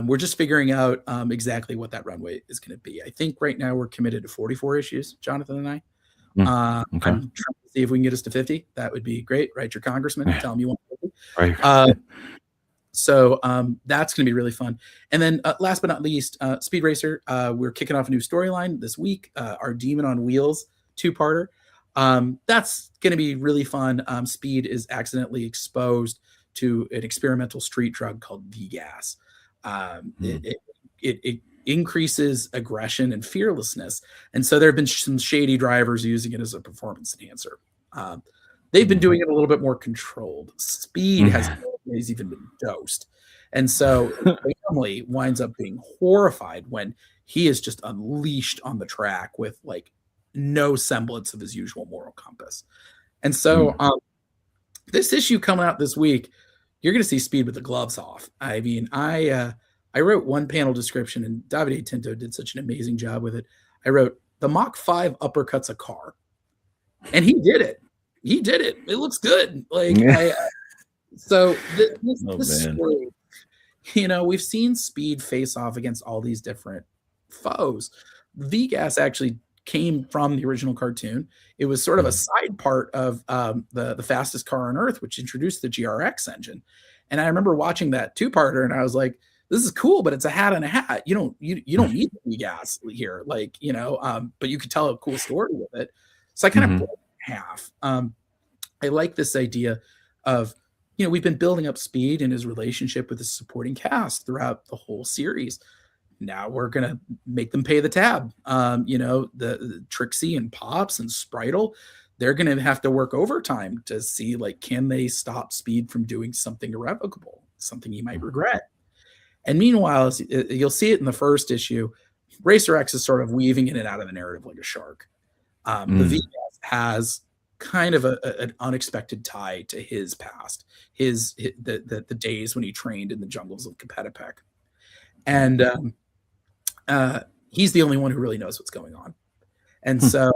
We're just figuring out exactly what that runway is going to be. I think right now we're committed to 44 issues, Jonathan and I. I'm trying to see if we can get us to 50. That would be great. Write your congressman, tell him you want 50. Right. So that's going to be really fun. And then last but not least, Speed Racer. We're kicking off a new storyline this week, our Demon on Wheels 2-parter. That's going to be really fun. Speed is accidentally exposed to an experimental street drug called V-gas. It increases aggression and fearlessness. And so there have been some shady drivers using it as a performance enhancer. They've been doing it a little bit more controlled. Speed has always even been dosed. And so the family winds up being horrified when he is just unleashed on the track with like no semblance of his usual moral compass. And so this issue coming out this week, you're going to see Speed with the gloves off. I mean, I wrote one panel description, and Davide Tinto did such an amazing job with it. I wrote, the Mach 5 uppercuts a car. And he did it. He did it. It looks good. Like, so this story, you know, we've seen Speed face off against all these different foes. V-gas actually came from the original cartoon. It was sort of a side part of the fastest car on Earth, which introduced the GRX engine. And I remember watching that 2-parter, and I was like, this is cool, but it's a hat and a hat. You don't need the V-gas here, like, you know. But you could tell a cool story with it. So I kind of broke it in half. I like this idea of, you know, we've been building up Speed and his relationship with his supporting cast throughout the whole series. Now we're going to make them pay the tab. You know, the Trixie and Pops and Spritle, they're going to have to work overtime to see, like, can they stop Speed from doing something irrevocable, something he might regret. And meanwhile, you'll see it in the first issue, Racer X is sort of weaving in and out of the narrative like a shark. The V-gas has kind of an unexpected tie to his past, the days when he trained in the jungles of Kapetapek. And he's the only one who really knows what's going on. And so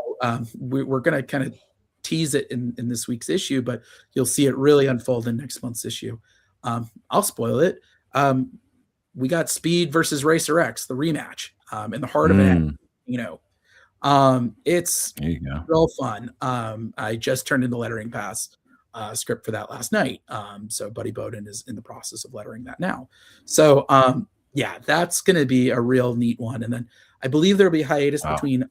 we're going to kind of tease it in this week's issue, but you'll see it really unfold in next month's issue. I'll spoil it. We got Speed versus Racer X, the rematch, in the heart of it. You know, it's real fun. I just turned in the lettering pass script for that last night. So Buddy Bowden is in the process of lettering that now. So yeah, that's going to be a real neat one. And then I believe there'll be a hiatus between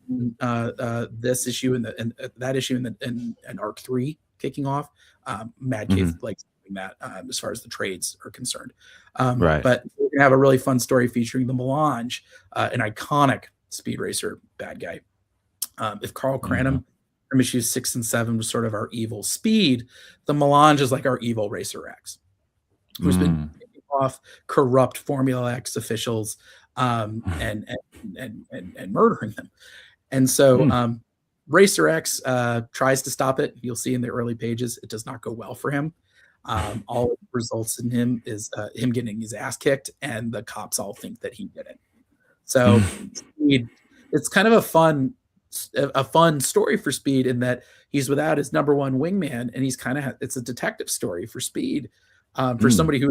this issue and that issue and Arc 3 kicking off. Mad Cave likes doing that as far as the trades are concerned. Right. But we're going to have a really fun story featuring the Melange, an iconic Speed Racer bad guy. If Carl Cranham from issues 6 and 7 was sort of our evil Speed, the Melange is like our evil Racer X, who's been taking off corrupt Formula X officials and murdering them. And so Racer X tries to stop it. You'll see in the early pages, it does not go well for him. All it results in him is him getting his ass kicked, and the cops all think that he did it. So it's kind of a fun story for Speed in that he's without his number one wingman, and he's kind of it's a detective story for Speed. For somebody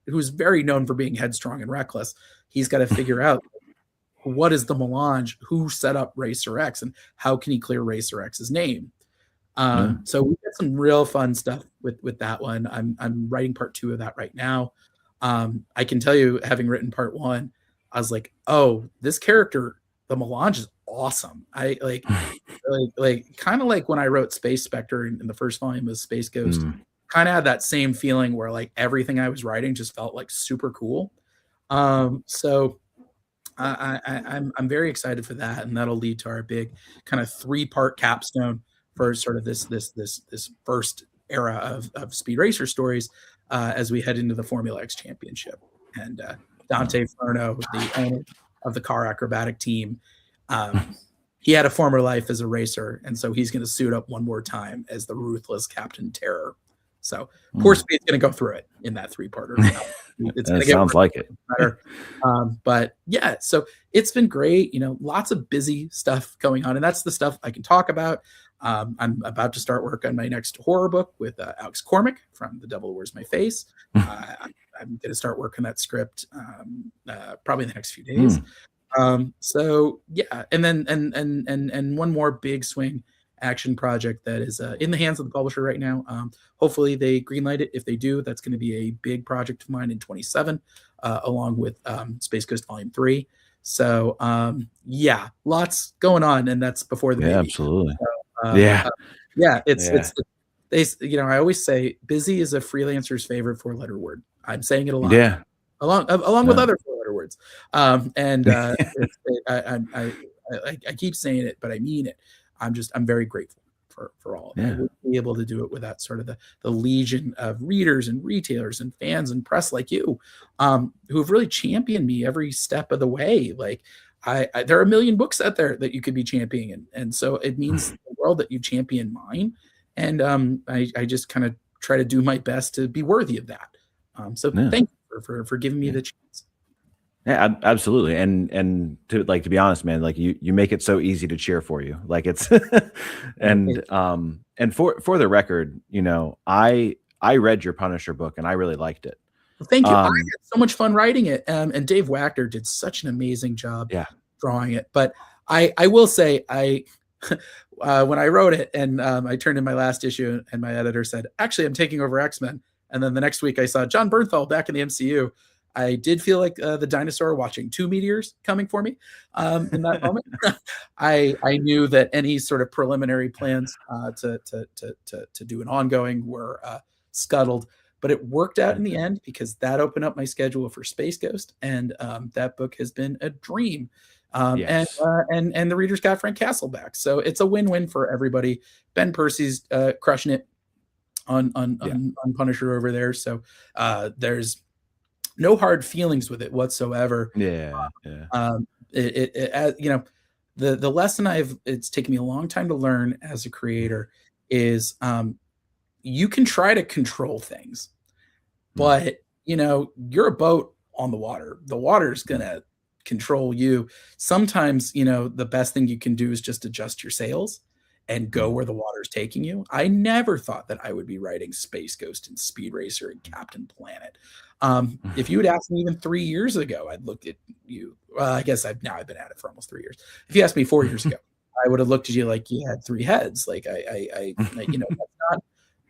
who's very known for being headstrong and reckless, he's got to figure out what is the Melange, who set up Racer X, and how can he clear Racer X's name. So we got some real fun stuff with that one. I'm writing part 2 of that right now. I can tell you, having written part 1, I was like, oh, this character, the Melange, is awesome. I like kind of like when I wrote Space Spectre in the first volume of Space Ghost. Kind of had that same feeling where like everything I was writing just felt like super cool. So I'm very excited for that, and that'll lead to our big kind of 3-part capstone for sort of this first era of Speed Racer stories as we head into the Formula X Championship. And Dante Furno, the owner of the car acrobatic team, he had a former life as a racer, and so he's going to suit up one more time as the ruthless Captain Terror. So poor Mm. Speed's going to go through it in that 3-parter. It's going It to get sounds like it. better. But yeah, so it's been great. Lots of busy stuff going on, and that's the stuff I can talk about. I'm about to start work on my next horror book with Alex Cormack from The Devil Wears My Face. I'm going to start working that script probably in the next few days. So yeah, and then and one more big swing action project that is in the hands of the publisher right now. Hopefully they greenlight it. If they do, that's going to be a big project of mine in 27, along with Space Coast Volume 3. So yeah, lots going on, and that's before the Yeah, baby. absolutely. Um, Yeah. uh, yeah, Yeah. they, I always say busy is a freelancer's favorite 4-letter word. I'm saying it a lot now, Yeah. along with No. other 4-letter words. And I keep saying it, but I mean it. I'm very grateful for all of it. I Yeah. wouldn't be able to do it without sort of the legion of readers and retailers and fans and press like you, who have really championed me every step of the way. Like there are a million books out there that you could be championing, and so it means the world that you champion mine. And I just kind of try to do my best to be worthy of that. So Yeah. thank you for giving me the chance. Yeah, absolutely. And to be honest, man, like you make it so easy to cheer for you. Like it's and for the record, I read your Punisher book and I really liked it. Well, thank you. I Um, had so much fun writing it, and Dave Wachter did such an amazing job yeah. drawing it. But I will say when I wrote it and I turned in my last issue, and my editor said, "Actually, I'm taking over X-Men." And then the next week, I saw John Bernthal back in the MCU. I did feel like the dinosaur watching 2 meteors coming for me in that moment. I knew that any sort of preliminary plans to do an ongoing were scuttled, but it worked out in the end because that opened up my schedule for Space Ghost, and that book has been a dream. Yes. And the readers got Frank Castle back, so it's a win-win for everybody. Ben Percy's crushing it on Punisher over there, so there's no hard feelings with it whatsoever. Yeah. Yeah. The lesson it's taken me a long time to learn as a creator is you can try to control things, but you're a boat on the water. The water's gonna control you. Sometimes the best thing you can do is just adjust your sails and go where the water's taking you. I never thought that I would be writing Space Ghost and Speed Racer and Captain Planet. If you had asked me even 3 years ago, I'd look at you. Well, I guess I've been at it for almost 3 years. If you asked me 4 years ago, I would have looked at you like you had 3 heads. Like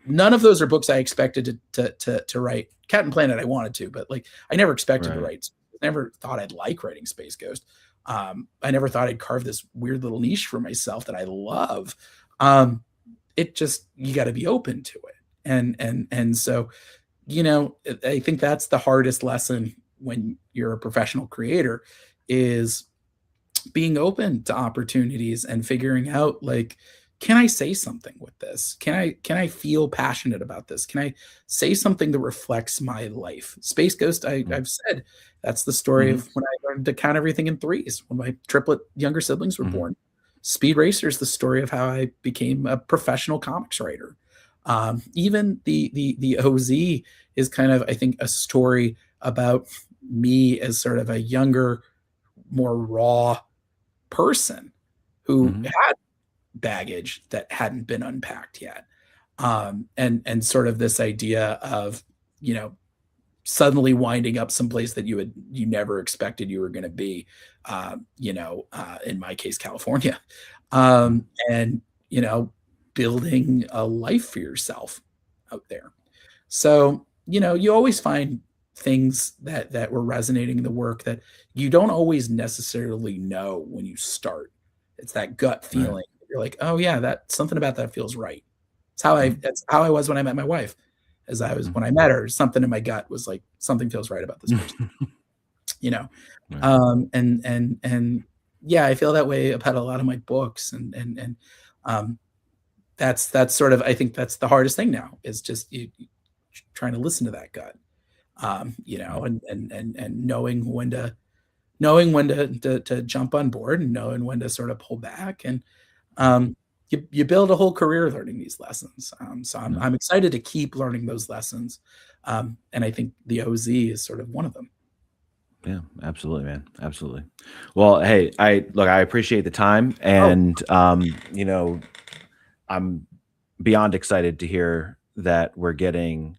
none of those are books I expected to write. Captain Planet, I wanted to, but I never expected to write. Never thought I'd like writing Space Ghost. I never thought I'd carve this weird little niche for myself that I love. It just, you got to be open to it, and so I think that's the hardest lesson when you're a professional creator, is being open to opportunities and figuring out, can I say something with this? Can I feel passionate about this? Can I say something that reflects my life? Space Ghost, I've said, that's the story of when I learned to count everything in threes, when my triplet younger siblings were born. Speed Racer is the story of how I became a professional comics writer. Even the OZ is kind of, I think, a story about me as sort of a younger, more raw person who had baggage that hadn't been unpacked yet, and sort of this idea of suddenly winding up someplace that you never expected you were going to be, in my case, California, and building a life for yourself out there. So you always find things that were resonating in the work that you don't always necessarily know when you start. It's that gut feeling. You're like, oh yeah, that something about that feels right. That's how I was when I met my wife. When I met her, something in my gut was like, something feels right about this person. And yeah, I feel that way about a lot of my books, and that's sort of, I think that's the hardest thing now, is just you trying to listen to that gut, and knowing when to jump on board and knowing when to sort of pull back. And you build a whole career learning these lessons. So Yeah. I'm excited to keep learning those lessons. And I think the OZ is sort of one of them. Yeah, absolutely, man. Absolutely. Well, hey, I appreciate the time, Oh, and you know, I'm beyond excited to hear that we're getting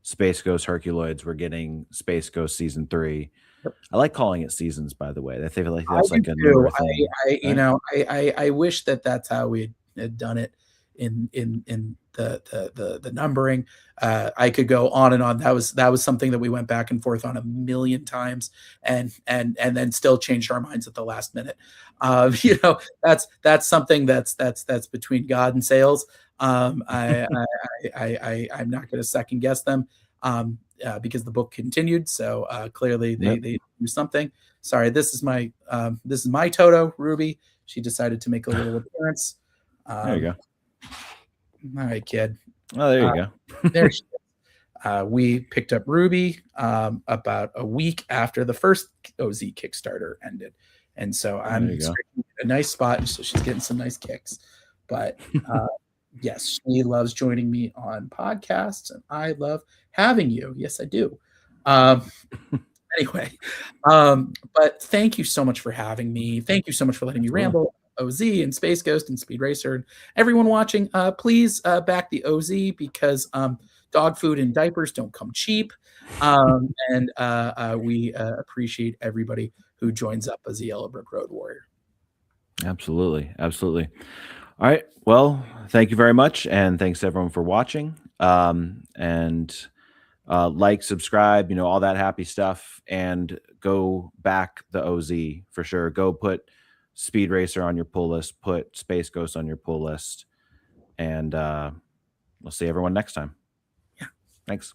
Space Ghost Herculoids. We're getting Space Ghost season 3. I like calling it seasons, by the way. I feel like I that's do like a too. newer thing, You right? know, I wish that that's how we had done it in the numbering. I could go on and on. That was something that we went back and forth on a million times, and then still changed our minds at the last minute. You know, that's something that's between God and sales. I'm not going to second guess them. Because the book continued, so clearly Yep. they do something. Sorry, this is my Toto, Ruby. She decided to make a little appearance. There you Um, go. all right, kid. Oh, there Uh, you go. there she is. We picked up Ruby about a week after the first OZ Kickstarter ended, and so There I'm you go. in a nice spot. So she's getting some nice kicks. But yes, she loves joining me on podcasts, and I love having you. Yes, I do. Um, anyway, but thank you so much for having me. Thank you so much for letting me Absolutely. ramble. OZ and Space Ghost and Speed Racer and everyone watching, please back the OZ because dog food and diapers don't come cheap. And we appreciate everybody who joins up as a Yellow Brick Road Warrior. Absolutely. Absolutely. All right. Well, thank you very much, and thanks everyone for watching. And like, subscribe, all that happy stuff, and go back the OZ for sure. Go put Speed Racer on your pull list, put Space Ghost on your pull list, and we'll see everyone next time. Yeah. Thanks.